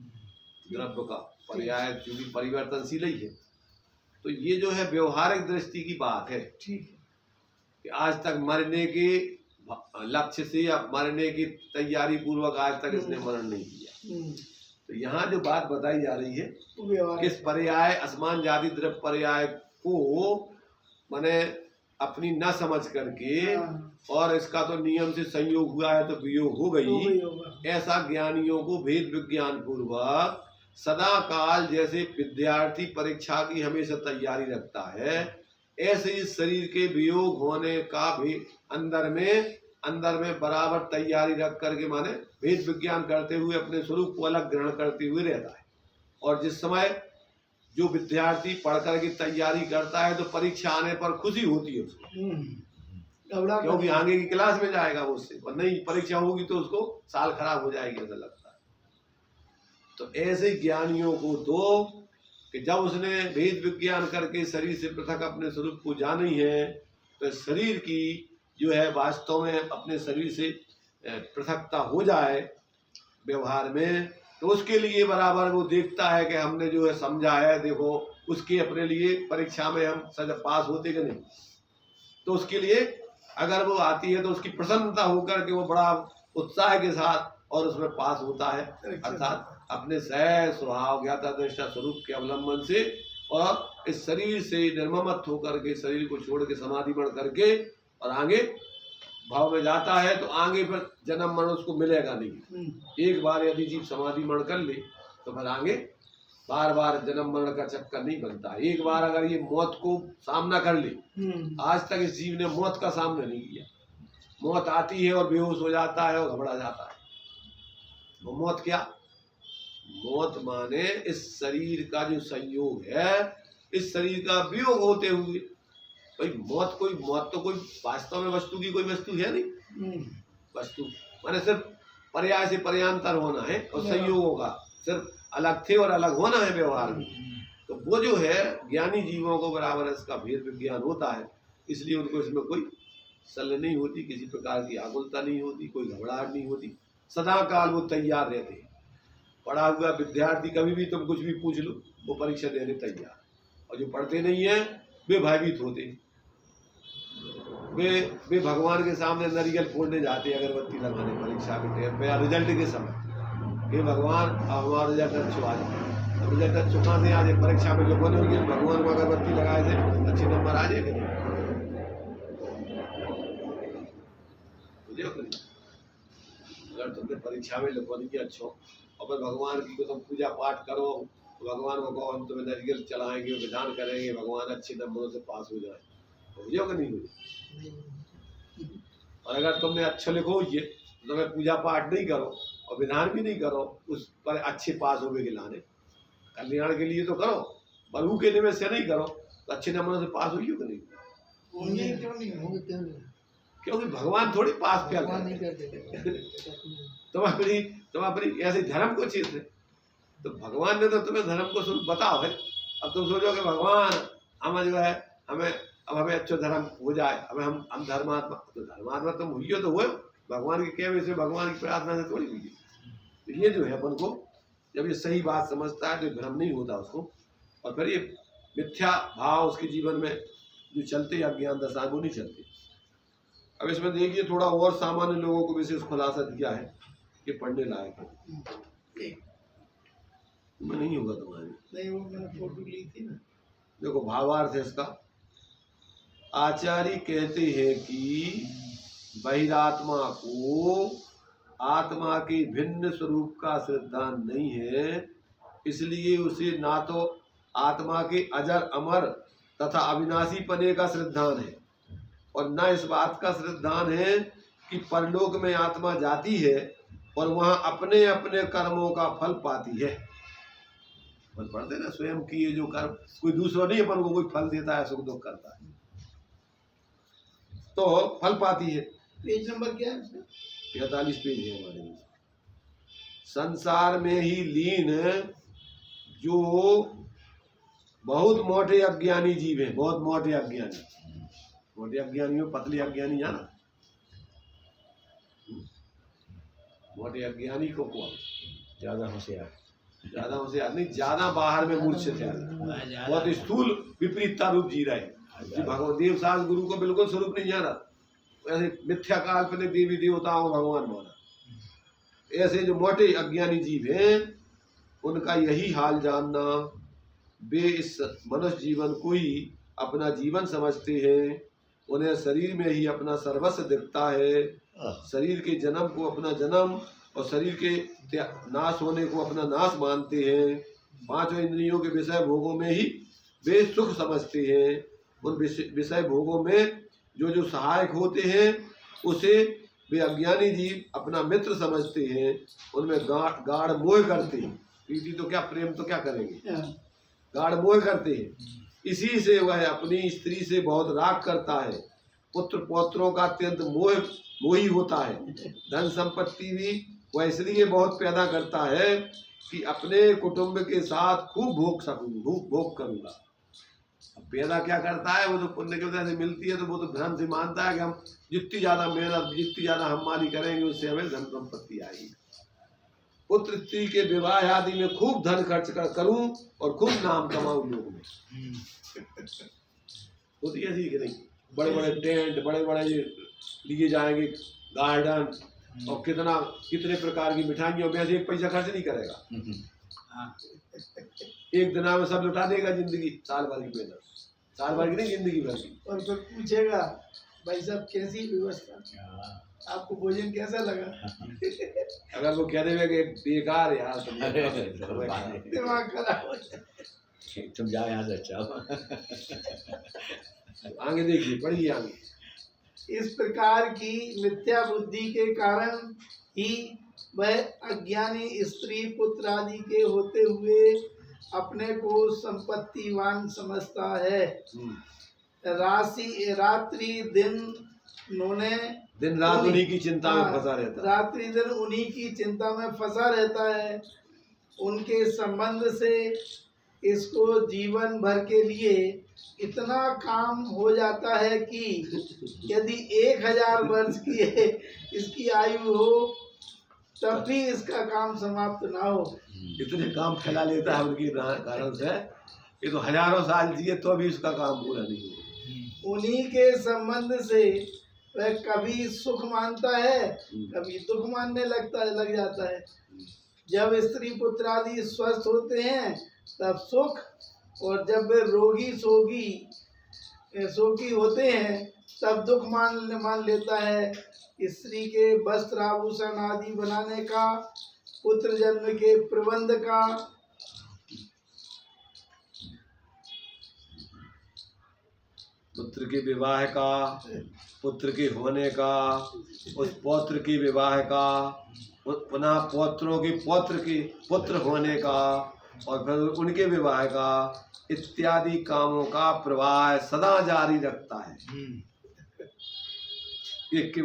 द्रव्य का पर्याय चूंकि परिवर्तनशील ही है, तो ये जो है व्यवहारिक दृष्टि की बात है। ठीक है कि आज तक मरने के लक्ष्य से या मरने की तैयारी पूर्वक आज तक इसने मरण नहीं किया। तो यहाँ जो बात बताई जा रही है, किस पर्याय असमान जाति द्रव्य पर्याय को माने अपनी न समझ करके, और इसका तो नियम से संयोग हुआ है तो वियोग हो गई, ऐसा ज्ञानियों को भेद विज्ञान पूर्वक सदा काल जैसे विद्यार्थी परीक्षा की हमेशा तैयारी रखता है, ऐसे इस शरीर के वियोग होने का भी अंदर में बराबर तैयारी रख करके माने भेद विज्ञान करते हुए अपने स्वरूप को अलग ग्रहण करते हुए रहता है। और जिस समय जो विद्यार्थी पढ़ करके तैयारी करता है तो परीक्षा आने पर खुशी होती है उसको, क्योंकि आगे की क्लास में जाएगा वो उससे, और नहीं परीक्षा होगी तो उसको साल खराब हो जाएगी ऐसा लगता है। तो ऐसे ज्ञानियों को दो कि जब उसने भेद विज्ञान करके शरीर से पृथक अपने स्वरूप को जानी है, तो शरीर की जो है वास्तव में अपने शरीर से पृथकता हो जाए व्यवहार में, तो उसके लिए बराबर वो देखता है कि हमने जो है समझा है, देखो उसके अपने लिए परीक्षा में हम सजा पास होते कि नहीं, तो उसके लिए अगर वो आती है तो उसकी प्रसन्नता होकर के वो बड़ा उत्साह के साथ और उसमें पास होता है, अर्थात अपने सह स्वभाव ज्ञाता दृष्टा स्वरूप के अवलंबन से, और इस शरीर से निर्ममत होकर के शरीर को छोड़ के समाधि बन करके और आगे भाव में जाता है, तो आगे फिर जन्म मरण उसको मिलेगा नहीं। एक बार यदि जीव समाधि मरण कर ले तो फिर आगे बार बार जन्म मरण का चक्कर नहीं बनता। एक बार अगर ये मौत को सामना कर ले, आज तक इस जीव ने मौत का सामना नहीं किया, मौत आती है और बेहोश हो जाता है और घबरा जाता है। वो मौत क्या? मौत माने इस शरीर का जो संयोग है, इस शरीर का वियोग होते हुए, भाई मौत तो कोई वास्तव में वस्तु की कोई वस्तु है नहीं। वस्तु माने सिर्फ पर्याय से पर्यांतर होना है, और संयोगों का सिर्फ अलग थे और अलग होना है व्यवहार में। तो वो जो है ज्ञानी जीवों को बराबर इसका भेद विज्ञान होता है, इसलिए उनको इसमें कोई शल्य नहीं होती, किसी प्रकार की आकुलता नहीं होती, कोई घबराहट नहीं होती, सदा काल वो तैयार रहते हैं। पढ़ा हुआ विद्यार्थी कभी भी तुम कुछ भी पूछ लो वो परीक्षा देने तैयार, और जो पढ़ते नहीं है वे भयभीत होते, वे भगवान के सामने नारियल फोड़ने जाते हैं अगरबत्ती लगाने परीक्षा के टाइम पे या रिजल्ट के समय। हे भगवान हमारा रिजल्ट अच्छा आ जाए, रिजल्ट अच्छा कहाँ से आ जाए? परीक्षा में लोगों ने भगवान को अगरबत्ती लगाए थे अच्छे नंबर आ जाएगा नहीं? अगर तुमने परीक्षा में लोगों ने अच्छा और फिर भगवान की को तुम पूजा पाठ करो, तो भगवान को कहो हम तुम्हें नारियल चढ़ाएंगे, विधान करेंगे, भगवान अच्छे नंबरों से पास हो जाए, हो कि नहीं हो? और अगर तुमने अच्छा लिखो ये तो तुम्हें पूजा पाठ नहीं करो और विधान भी नहीं करो उस पर अच्छे पास हो गए लाने, कल्याण के लिए तो करो, बलू के निमित्त से नहीं करो तो अच्छे नंबरों से पास हुई हो कि नहीं? क्योंकि भगवान थोड़ी पास प्यार करते तुम अपनी ऐसे धर्म को चीज है, तो भगवान ने तो तुम्हें धर्म को स्वरूप बताओ है। अब तुम सोचो कि भगवान हमें जो है हमें अच्छा धर्म हो जाए, हम धर्मात्मा, तो धर्मात्मा तुम हुई हो तो हुए, भगवान के कहने से भगवान की प्रार्थना से थोड़ी हुई है। तो ये जो है अपन को जब ये सही बात समझता है तो भ्रम नहीं होता उसको, और फिर ये मिथ्या भाव उसके जीवन में जो चलते अज्ञान दशा वो नहीं चलते। अब इसमें देखिए थोड़ा और सामान्य लोगों को विशेष खुलासा दिया है कि पढ़ने लायक है, नहीं होगा तुम्हारी, नहीं वो मैंने फोटो ली थी ना। देखो भावार्थ है इसका। आचार्य कहते हैं कि बहिरात्मा को आत्मा के भिन्न स्वरूप का श्रद्धान नहीं है, इसलिए उसे ना तो आत्मा के अजर अमर तथा अविनाशी पने का श्रद्धान है, और न इस बात का श्रद्धान है कि परलोक में आत्मा जाती है और वहां अपने अपने कर्मों का फल पाती है। फल पढ़ते ना, स्वयं किए जो कर्म, कोई दूसरा नहीं अपन को कोई फल देता है, सुख दुख करता है, तो फल पाती है। पेज नंबर क्या है इसका? 45 पेज है हमारे में। संसार में ही लीन जो बहुत मोटे अज्ञानी जीव है, बहुत मोटे अज्ञानी, मोटे अज्ञानी में पतले अज्ञानी जाना, मोटे अज्ञानी को कौन? ज्यादा होशियार, ज्यादा होशियार नहीं, ज्यादा बाहर में मूर्छित है, बहुत स्थूल विपरीतता रूप जी रहे जी। भगवान देव सास गुरु को बिल्कुल स्वरूप नहीं जाना, ऐसे मिथ्या काल्पनिक देवी देवताओं भगवान माना। ऐसे जो मोटे अज्ञानी जीव हैं उनका यही हाल जानना, वे इस मनुष्य जीवन को ही अपना जीवन समझते हैं, उन्हें शरीर में ही अपना सर्वस्व दिखता है, शरीर के जन्म को अपना जन्म और शरीर के नाश होने को अपना नाश मानते हैं। पांचों इंद्रियों के विषय भोगों में ही वे सुख समझते हैं। उन विषय भोगों में जो जो सहायक होते हैं उसे वे अज्ञानी जीव अपना मित्र समझते हैं। उनमें गाढ़ मोह करते हैं। प्रीति तो क्या, प्रेम तो क्या करेंगे, गाढ़ मोह करते हैं। इसी से वह अपनी स्त्री से बहुत राग करता है। पुत्र पौत्रों का अत्यंत मोही होता है। धन संपत्ति भी वह इसलिए बहुत पैदा करता है कि अपने कुटुंब के साथ खूब भोग करूंगा। पैदा क्या करता है, वो तो पुण्य की वजह से मिलती है, तो वो तो भ्रम से मानता है कि हम जितनी ज्यादा मेहनत, जितनी ज्यादा हमारी करेंगे उससे हमें धन संपत्ति आएगी। पुत्र स्त्री के विवाह आदि में खूब धन खर्च करूं और खूब नाम कमाऊं लोगों में। होती है ऐसी कि नहीं, बड़े बड़े टेंट, बड़े बड़े लिए जाएंगे गार्डन, और कितने प्रकार की मिठाइयों में से एक पैसा खर्च नहीं करेगा। एक दिन में सब लुटा देगा जिंदगी, साल भर की मेहनत, साल भर की नहीं जिंदगी भर की। और फिर पूछेगा भाई साहब कैसी व्यवस्था, आपको भोजन कैसा लगा? अगर वो कह देवे कि बेकार यार, दिमाग खराब हो जाए। तुम जाओ यहाँ से, अच्छा आगे देखिए, पढ़िए आगे। इस प्रकार की मिथ्या बुद्धि के कारण ही वह अज्ञानी स्त्री पुत्र आदि के होते हुए अपने को संपत्तिवान समझता है। रात्रि दिन दिन रात उन्हीं की चिंता में फंसा रहता है। रात्रि दिन उन्हीं की चिंता में फंसा रहता है। उनके संबंध से इसको जीवन भर के लिए इतना काम हो जाता है कि यदि 1000 वर्ष की इसकी आयु हो तब भी इसका काम समाप्त ना हो। इतने काम फैला लेता है उनके कारण से, ये तो हजारों साल जिए तो भी उसका काम पूरा नहीं हो। उन्हीं के संबंध से वह कभी सुख मानता है, कभी दुख मानने लग जाता है। जब स्त्री पुत्र आदि स्वस्थ होते हैं तब सुख, और जब वे रोगी शोकी होते हैं तब दुख मान लेता है। स्त्री के वस्त्र आभूषण आदि बनाने का, पुत्र जन्म के प्रबंध का, पुत्र के विवाह का, पुत्र के होने का, उस पौत्र के विवाह का, पुनः पौत्रों के पुत्र होने का, और फिर उनके विवाह का, इत्यादि कामों का प्रवाह सदा जारी रखता है। एक के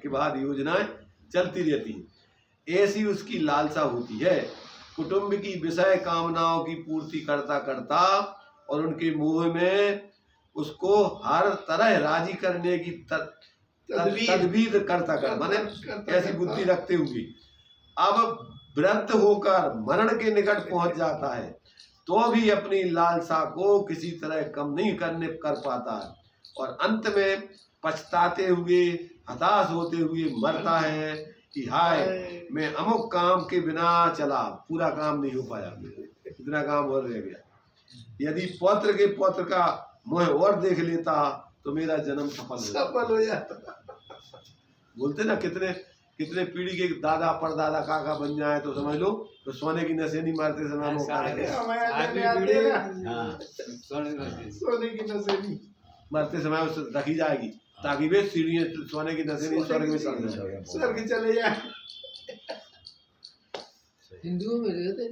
बाद योजनाएं चलती रहती हैं। ऐसी उसकी लालसा होती है। कुटुंब की विषय कामनाओं की पूर्ति करता और उनके मोह में उसको हर तरह राजी करने की तदबीर करता माने ऐसी बुद्धि रखते हुए अब वृद्ध होकर मरण के निकट पहुंच जाता है तो भी अपनी लालसा को किसी तरह कम नहीं कर पाता है, और अंत में पछताते हुए, हताश होते हुए मरता है कि हाय, मैं अमुक काम के बिना चला, पूरा काम नहीं हो पाया, इतना काम और रह गया। यदि पौत्र का मोह और देख लेता तो मेरा जन्म सफल हो जाता। बोलते ना, कितने पीढ़ी के दादा परदादा काका बन जाए तो समझ लो तो सोने की नशे नहीं मारते समय सोने की नशे नहीं मरते समय उससे रखी जाएगी ताकि वे सीढ़ियाँ सोने की नशे नहीं स्वर्ग चले जाए। हिंदुओं में रहते हैं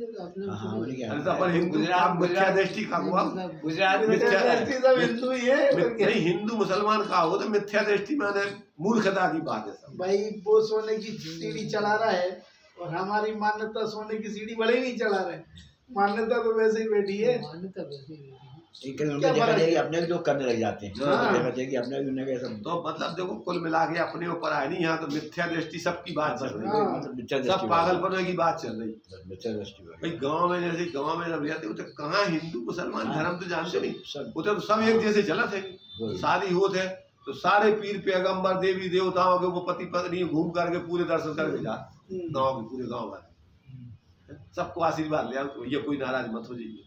अपन हिंदू मिथ्या दृष्टि का हुआ, गुजरात में सब हिंदू ही है। नहीं, हिंदू मुसलमान का हो तो मिथ्या दृष्टि माने मूर्खता की बात है सब। भाई वो सोने की सीढ़ी चला रहा है और हमारी मान्यता सोने की सीढ़ी भले ही नहीं चला रहे, मान्यता तो वैसे ही बैठी है। मान्यता वैसे ही अपने लोग करने लग जाते हैं। तो मतलब देखो कुल मिला के अपने ऊपर आए नहीं, यहाँ तो मिथ्या दृष्टि सबकी बात चल रही है, सब पागलपन की बात चल रही है। भाई गांव में जैसे गांव में जब रहते तो कहाँ हिंदू मुसलमान धर्म तो जानते नहीं, उधर तो सब एक जैसे चलत है। शादी होते तो सारे पीर पैगंबर देवी देवताओं के वो पति पत्नी घूम करके पूरे दर्शन करके जा, गाँव के पूरे गाँव में सबको आशीर्वाद ले, ये कोई नाराज मत हो जाइए।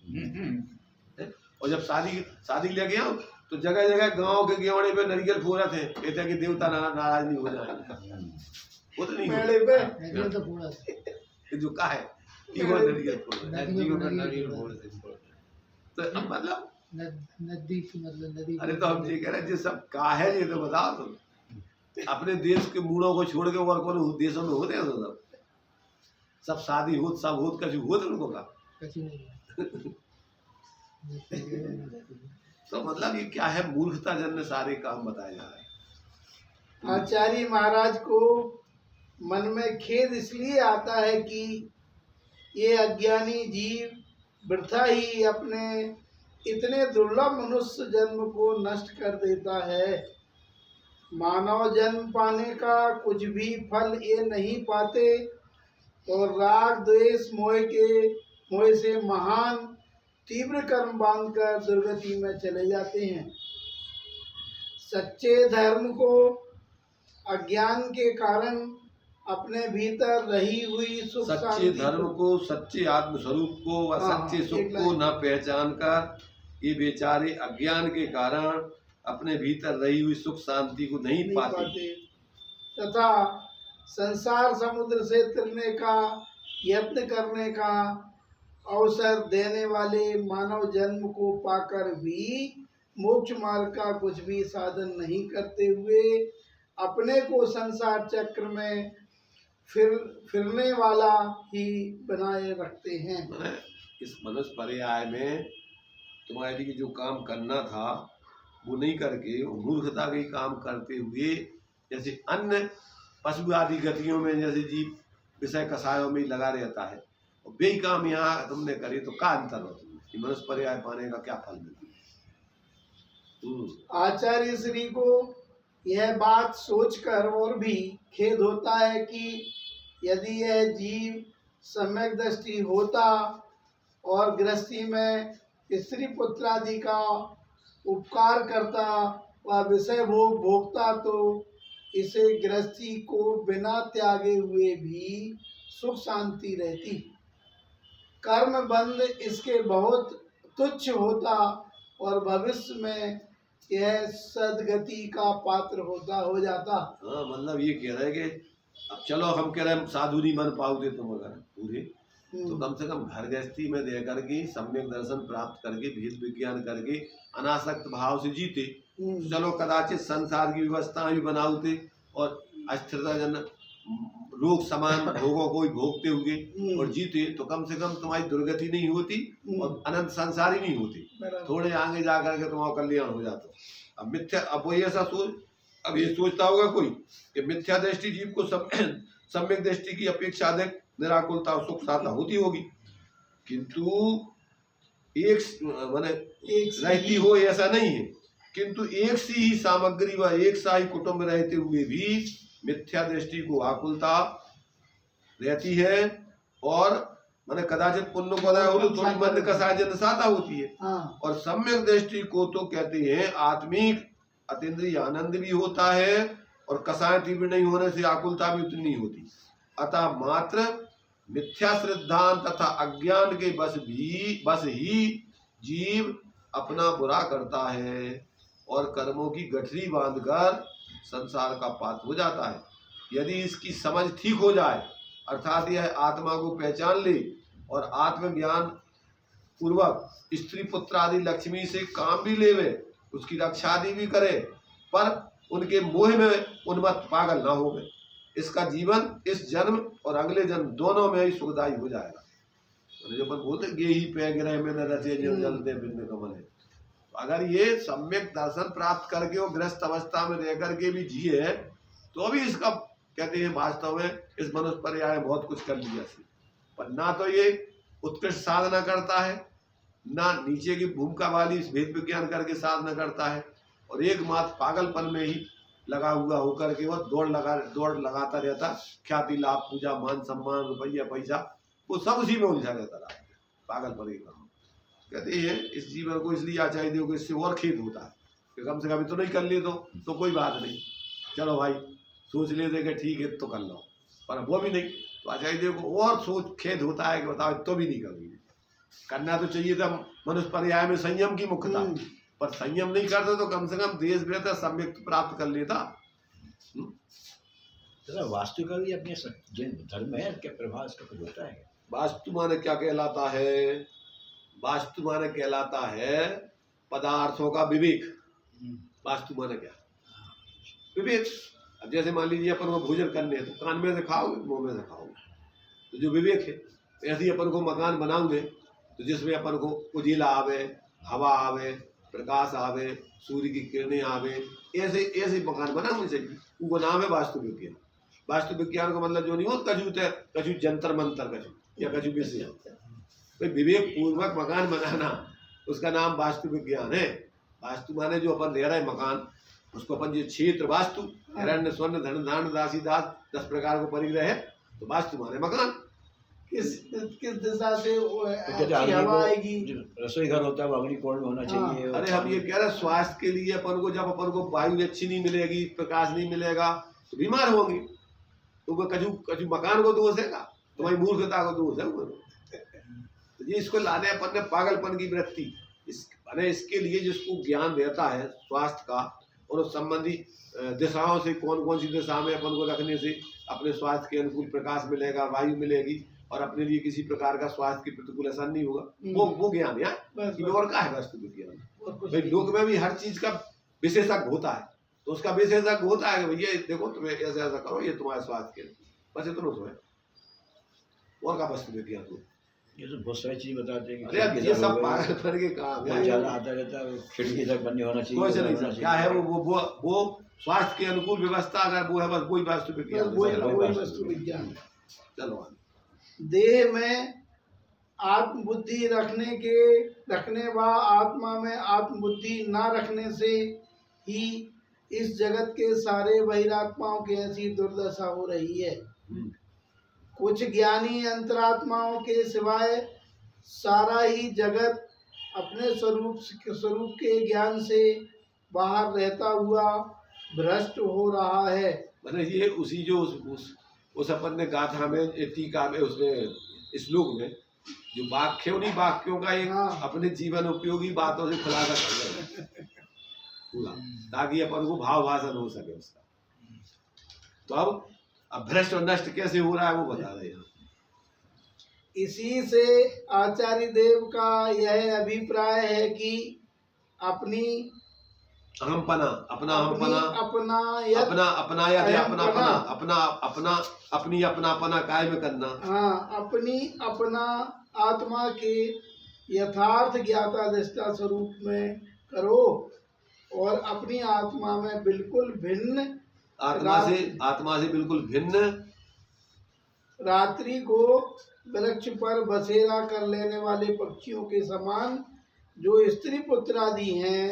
और जब शादी लेके आओ तो जगह जगह गांव के गेवड़े पे नरियल फोड़े थे, कहते हैं कि देवता नाराज नहीं हो जाए। वो तो नहीं मेले पे नदियों तो पूरा ये जो का है ये वो नदी नदियों को नदी तो अब मतलब नदी की मतलब नदी अरे तो हम ये कह रहे हैं, ये सब का है, ये तो बताओ तुम। अपने देश के मूड़ों को छोड़ के और कौन देशों में होते हैं तो सब शादी होत सब होत कभी होत उनको का। कछु नहीं तो मतलब ये क्या है, मूर्खता जन्य सारे काम बताए जा रहे हैं। आचार्य महाराज को मन में खेद इसलिए आता है कि ये अज्ञानी जीव वृथा ही अपने इतने दुर्लभ मनुष्य जन्म को नष्ट कर देता है। मानव जन्म पाने का कुछ भी फल ये नहीं पाते और राग द्वेष मोह से महान तीव्र कर्म बांधकर दुर्गति में चले जाते हैं। सच्चे धर्म को अज्ञान के कारण अपने भीतर रही हुई सुख सच्चे शांति धर्म को, सच्चे आत्म स्वरूप को व हाँ, सच्चे सुख एक को लाइन। न पहचान कर ये बेचारे अज्ञान के कारण अपने भीतर रही हुई सुख शांति को नहीं नहीं पाते। पाते तथा संसार समुद्र से तैरने का यत्न करने का अवसर देने वाले मानव जन्म को पाकर भी मोक्ष मार्ग का कुछ भी साधन नहीं करते हुए अपने को संसार चक्र में फिरने वाला ही बनाए रखते हैं। मैंने इस मनुष्य पर्याय में तुम्हारे लिए जो काम करना था वो नहीं करके वो मूर्खता के काम करते हुए, जैसे अन्य पशु आदि गतियों में जैसे जीव विषय कसायों में ही लगा रहता है, और वे काम यहाँ तुमने करे तो क्या अंतर हो तुम्हें, मनुष्य पर्याय पाने का क्या फल मिलता है। आचार्य श्री को यह बात सोचकर और भी खेद होता है कि यदि यह जीव सम्यक दृष्टि होता और गृहस्थी में स्त्री पुत्र आदि का उपकार करता व विषय भोग भोगता तो इसे गृहस्थी को बिना त्यागे हुए भी सुख शांति रहती। कर्म बंध इसके बहुत तुच्छ होता और भविष्य में यह सदगति का पात्र हो जाता। हाँ, मतलब ये कह रहे हैं कि अब चलो हम कह रहे हैं साधु नहीं बन पाओगे तुम अगर पूरे, तो कम से कम घर गृहस्थी में रह करके सम्यक दर्शन प्राप्त करके भेद विज्ञान करके अनासक्त भाव से जीते, चलो कदाचित संसार की व्यवस्थाएं भी बनाते और अस्थिरता जन लोग समान भोगों को ही भोगते हुए और जीते, तो कम से कम तुम्हारी दुर्गति नहीं होती और अनंत संसार ही नहीं होती, थोड़े आगे जा करके तुम्हारा कल्याण हो जाता। अब मिथ्या, अब वही ऐसा सोच, अब ये सोचता होगा कोई कि मिथ्या दृष्टि जीव को सम्यक दृष्टि की अपेक्षा अधिक निराकुलता और सुख साधना होती होगी, किंतु एक माने रहती हो ऐसा नहीं है, किंतु एक सी ही सामग्री व एक सा ही कुटुंब रहते हुए भी मिथ्या दृष्टि को आकुलता रहती है और माने कदाचित पुण्य को अदा हो तो थोड़ी मंद कसाय जनसाता होती है। और सम्यक दृष्टि को तो कहते हैं आत्मिक अतीन्द्रिय आनंद भी होता है और कसाय तीव्र नहीं होने से आकुलता भी उतनी नहीं होती। अतः मात्र मिथ्या श्रद्धांत तथा अज्ञान के बस ही जीव अपना बुरा करता है और कर्मों की गठरी बांधकर संसार का पात्र हो जाता है। यदि इसकी समझ ठीक हो जाए, अर्थात यह आत्मा को पहचान ले और आत्मज्ञान पूर्वक स्त्री पुत्र आदि लक्ष्मी से काम भी लेवे, उसकी रक्षा आदि भी करे, पर उनके मोह में उन्मत्त पागल ना हो गए, इसका जीवन इस जन्म और अगले जन्म दोनों में ही सुखदायी हो जाएगा। जो अपन बोलते गे ही पे गिरे में न रचे जो जलते बिन कमल है। अगर ये सम्यक दर्शन प्राप्त करके वो गृहस्थ अवस्था में रह करके भी जिए तो भी इसका कहते हैं वास्तव में इस मनुष्य पर्याय बहुत कुछ कर लिया, पर ना तो ये उत्कृष्ट साधना करता है, ना नीचे की भूमिका वाली भेद विज्ञान करके साधना करता है, और एकमात्र पागलपन में ही लगा हुआ होकर के वो दौड़ लगाता रहता, ख्याति लाभ पूजा मान सम्मान रुपया पैसा वो सब उसी में उलझा रहता रहा, पागलपन ही काम। कहते हैं इस जीवन को इसलिए आचार्य देव को इससे और खेद होता है कि कम से कम तो नहीं कर ले तो कोई बात नहीं, चलो भाई सोच लेते कि ठीक है तो कर लो, पर वो भी नहीं, तो आचार्य देव को और सोच खेद होता है कि बताओ तो भी नहीं करोगे। करना तो चाहिए था मनुष्य पर्याय में संयम की मुख्यता, पर संयम नहीं करते तो कम से कम देश बेहतर सम्यक प्राप्त कर लेता। दादा वास्तु का भी अपने जिन धर्म है क्या प्रभाव इसका कुछ होता है? वास्तु माने क्या कहलाता है? वास्तु माने कहलाता है पदार्थों का विवेक। वास्तु माने क्या? विवेक। अब जैसे मान लीजिए अपन को भोजन करने हैं तो कान में से खाओगे, मुंह में से खाओगे, तो जो विवेक है। ऐसे ही अपन को मकान बनाओगे तो जिसमें अपन को उजीला आवे, हवा आवे, प्रकाश आवे, सूर्य की किरणें आवे, ऐसे ऐसे मकान बनाने चाहिए। उनको नाम है वास्तु विज्ञान। वास्तु विज्ञान का मतलब जो नहीं हो कछू है, कछू जंतर मंतर, कछू या कछू विषय। तो विवेक पूर्वक मकान बनाना उसका नाम वास्तु विज्ञान है। वास्तु माने जो अपन ले रहे हैं मकान, उसको अपन जो क्षेत्र वास्तु, हिरण्य स्वर्ण धन धान राशि दास 10 प्रकार को परिग्रह है, तो वास्तु माने मकान। किस दिशा से तो कहते अच्छी हैं हवा अग्नि आएगी। को, जो रसोई घर होता है वो अग्नि कोण में होना चाहिए। अरे हम ये कह रहे हैं स्वास्थ्य के लिए अपन को, जब अपन को वायु अच्छी नहीं मिलेगी, प्रकाश नहीं मिलेगा तो बीमार होंगे। तो वो कछु कछु मकान को दोष है का? तुम्हारी मूर्खता को दोष है वो। तो ये इसको लाने अपन ने पागलपन की वृत्ति इसके लिए जिसको ज्ञान रहता है स्वास्थ्य का और उस संबंधी दिशाओं से कौन कौन सी दिशा में अपन को रखने से अपने स्वास्थ्य के अनुकूल प्रकाश मिलेगा, वायु मिलेगी और अपने लिए किसी प्रकार का स्वास्थ्य की प्रतिकूल असर नहीं होगा, वो ज्ञान है। और क्या है वास्तु विज्ञान? भाई लोक में भी हर चीज का विशेषज्ञ होता है, तो उसका विशेषज्ञ होता है कि भैया देखो तुम्हें ऐसा ऐसा करो, ये तुम्हारे स्वास्थ्य के लिए, बस इतना तो है। और का वास्तु विज्ञान को ये तो बहुत सारी चीज बताते हैं। अरे अब ये सब पागलपन के काम है। ज्यादा आता रहता है, खिड़की इधर बंद नहीं होना कोई से नहीं चाहिए। क्या है वो स्वास्थ्य के अनुकूल व्यवस्था अगर वो है, बस वही वास्तु विज्ञान। वही वस्तु विज्ञान। चलो देह में आत्मबुद्धि रखने व आत्मा में आत्मबुद्धि न रखने से ही इस जगत के सारे बहिरात्माओं की ऐसी दुर्दशा हो रही है। कुछ ज्ञानी अंतरात्माओं के सिवाय सारा ही जगत अपने स्वरूप के ज्ञान से बाहर रहता हुआ भ्रष्ट हो रहा है। मैंने ये उसी जो उस अपन ने गाथा में टीका में उसमें श्लोक में जो वाक्य, उन्हीं वाक्यों का एक अपने जीवन उपयोगी बातों से खुलासा कर पूरा, ताकि अपन को भाव भाषण हो सके उसका। तो अब भ्रष्ट और नष्ट कैसे हो रहा है वो बता रहे हैं। इसी से आचार्य देव का यह अभिप्राय है कि अपनी अहमपना, अपना अहमपना, अपनी अपनापना कायम करना। हाँ, अपनी अपना आत्मा के यथार्थ ज्ञाता दृष्टा स्वरूप में करो और अपनी आत्मा में बिल्कुल भिन्न आत्मा से बिल्कुल भिन्न रात्रि को वृक्ष पर बसेरा कर लेने वाले पक्षियों के समान जो स्त्री पुत्र आदि हैं,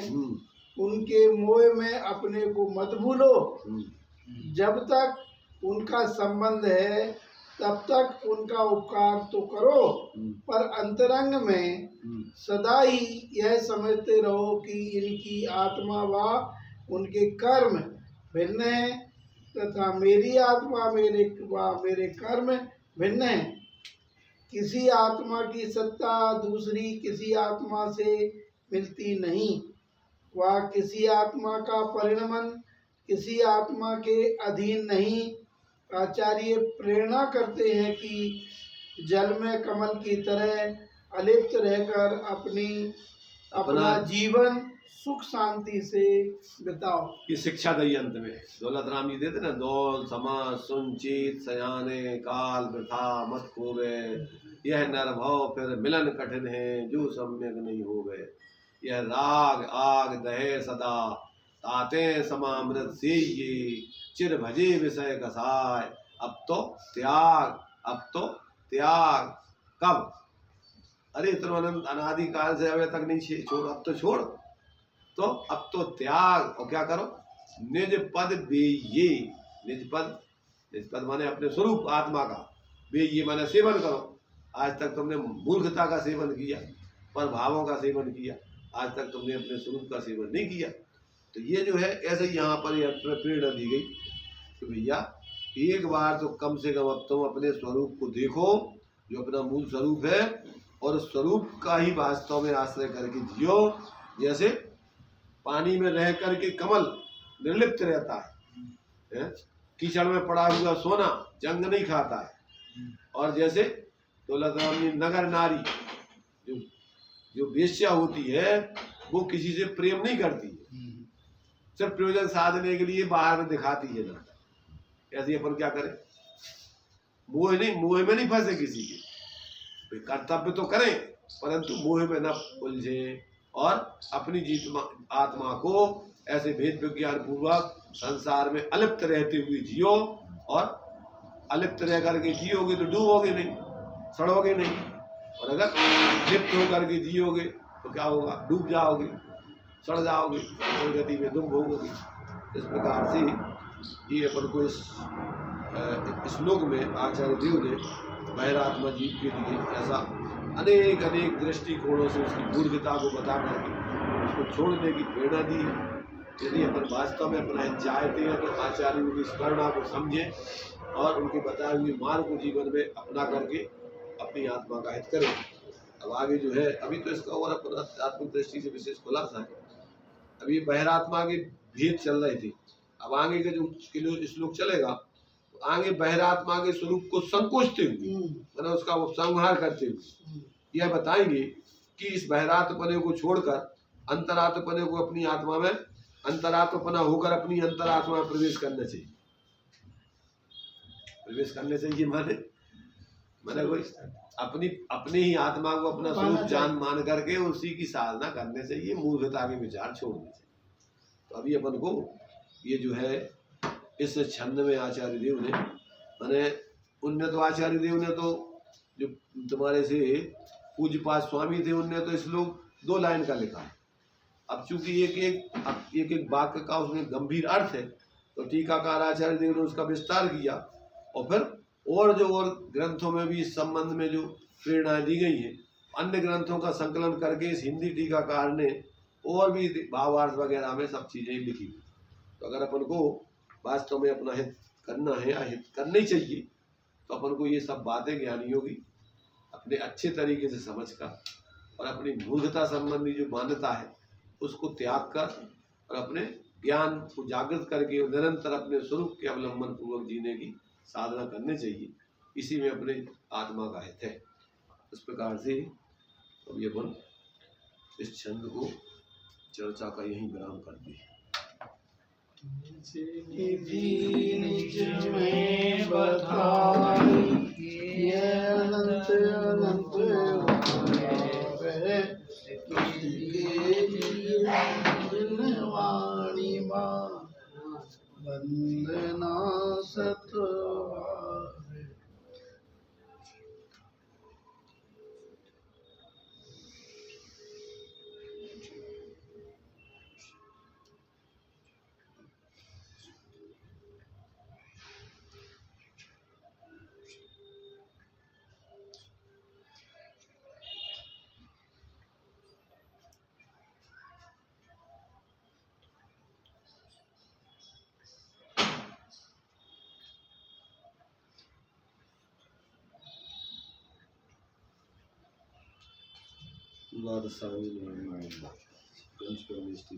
उनके मोह में अपने को मत भूलो। जब तक उनका संबंध है तब तक उनका उपकार तो करो, पर अंतरंग में सदा ही यह समझते रहो कि इनकी आत्मा व उनके कर्म भिन्न है तथा मेरी आत्मा मेरे कर्म भिन्न है। किसी आत्मा की सत्ता दूसरी किसी आत्मा से मिलती नहीं, वह किसी आत्मा का परिणमन किसी आत्मा के अधीन नहीं। आचार्य प्रेरणा करते हैं कि जल में कमल की तरह अलिप्त रहकर अपना जीवन सुख शांति से बिताओ। की शिक्षा दी अंत में दौलत राम जी देते ना, दौल समाज सुनचित सयाने काल वृथा मत खोवे, यह नर भव फिर मिलन कठिन है जो सम्यक नहीं होवे, यह राग आग दहे सदा ताते समामृत से ये चिर भजे विषय कसाय। अब तो त्याग कब? अरे त्रिवनंत अनादि काल से अभी तक नहीं छोड़, अब तो छोड़। तो अब तो त्याग और क्या करो? निज पद बेये, निज पद माने अपने स्वरूप आत्मा का, बेये माने सेवन करो। आज तक तुमने मूर्खता का सेवन किया, पर भावों का सेवन किया, आज तक तुमने अपने स्वरूप का सेवन नहीं किया। तो ये जो है ऐसे ही यहाँ पर प्रेरणा दी गई कि भैया एक बार तो कम से कम अब तुम अपने स्वरूप को देखो जो अपना मूल स्वरूप है, और स्वरूप का ही वास्तव में आश्रय करके जियो। जैसे पानी में रह करके कमल निर्लिप्त रहता है, कीचड़ में पड़ा हुआ सोना जंग नहीं खाता है। और जैसे दौलत राम जी नगर नारी जो जो वेश्या होती है वो किसी से प्रेम नहीं करती है, सिर्फ प्रयोजन साधने के लिए बाहर में दिखाती है नाटक। ऐसे अपन क्या करें, मोह में नहीं फंसे किसी के, कर्तव्य तो करें परंतु मोह में न उलझे और अपनी आत्मा को ऐसे भेद विज्ञान पूर्वक संसार में अलिप्त रहते हुए जियो। और अलिप्त रह करके जियोगे तो डूबोगे नहीं, सड़ोगे नहीं, और अगर लिप्त होकर के जियोगे तो क्या होगा, डूब जाओगे, सड़ जाओगे, गति में दुम भोगोगे। इस प्रकार से ये अपन को इस श्लोक में आचार्य देव ने बहिरात्मा जीव के लिए ऐसा अनेक अनेक दृष्टिकोणों से उसकी मूर्खता को बता करके उसको छोड़ने की प्रेरणा दी है। यदि अपन वास्तव में अपना हित चाहते हैं तो आचार्यों की स्मरणा को समझें और उनके बताए हुए मार्ग को जीवन में अपना करके अपनी आत्मा का हित करें। अब आगे जो है, अभी तो इसका और अपना आत्मिक दृष्टि से विशेष खुलासा है। अभी बहिरात्मा के भेद चल रहे थे, अब आगे का जो श्लोक चलेगा तो आगे बहिरात्मा के स्वरूप को संकोचते हुए मतलब उसका उपसंहार करते हुए यह बताएंगे कि इस बहिरात्मपने को छोड़कर अंतरात्मपने को अपनी आत्मा में अंतरात्मपना होकर अपनी अंतरात्मा में प्रवेश करना चाहिए। प्रवेश करने चाहिए माने कोई अपनी ही आत्मा को अपना स्वरूप जान मान करके उसी की साधना करने चाहिए, मूर्खता के विचार छोड़ने चाहिए। तो अभी अपन को ये जो है इस छंद में आचार्य देव ने माने उनने तो आचार्य देव ने तो जो तुम्हारे से पूज्य पाद स्वामी थे उनने तो श्लोक 2 लाइन का लिखा है। अब चूंकि एक वाक्य का उसमें गंभीर अर्थ है तो टीकाकार आचार्य देव ने उसका विस्तार किया और फिर और ग्रंथों में भी इस संबंध में जो प्रेरणाएं दी गई हैं अन्य ग्रंथों का संकलन करके इस हिंदी टीकाकार ने और भी भावार्थ वगैरह में सब चीजें लिखी। तो अगर अपन को वास्तव में अपना हित करना है या हित करनी चाहिए तो अपन को ये सब बातें ज्ञानियों की अपने अच्छे तरीके से समझकर और अपनी मूर्खता संबंधी जो मान्यता है उसको त्याग कर और अपने ज्ञान को जागृत करके निरंतर अपने स्वरूप के अवलंबन पूर्वक जीने की साधना करनी चाहिए। इसी में अपने आत्मा का हित है। इस प्रकार से अभी अपन इस छंद को चर्चा का यही विराम करते हैं। निज में बधाई ये अनंत अनंत वाणी वंदना सतवार। द्वादशांगी पंच परमेष्टि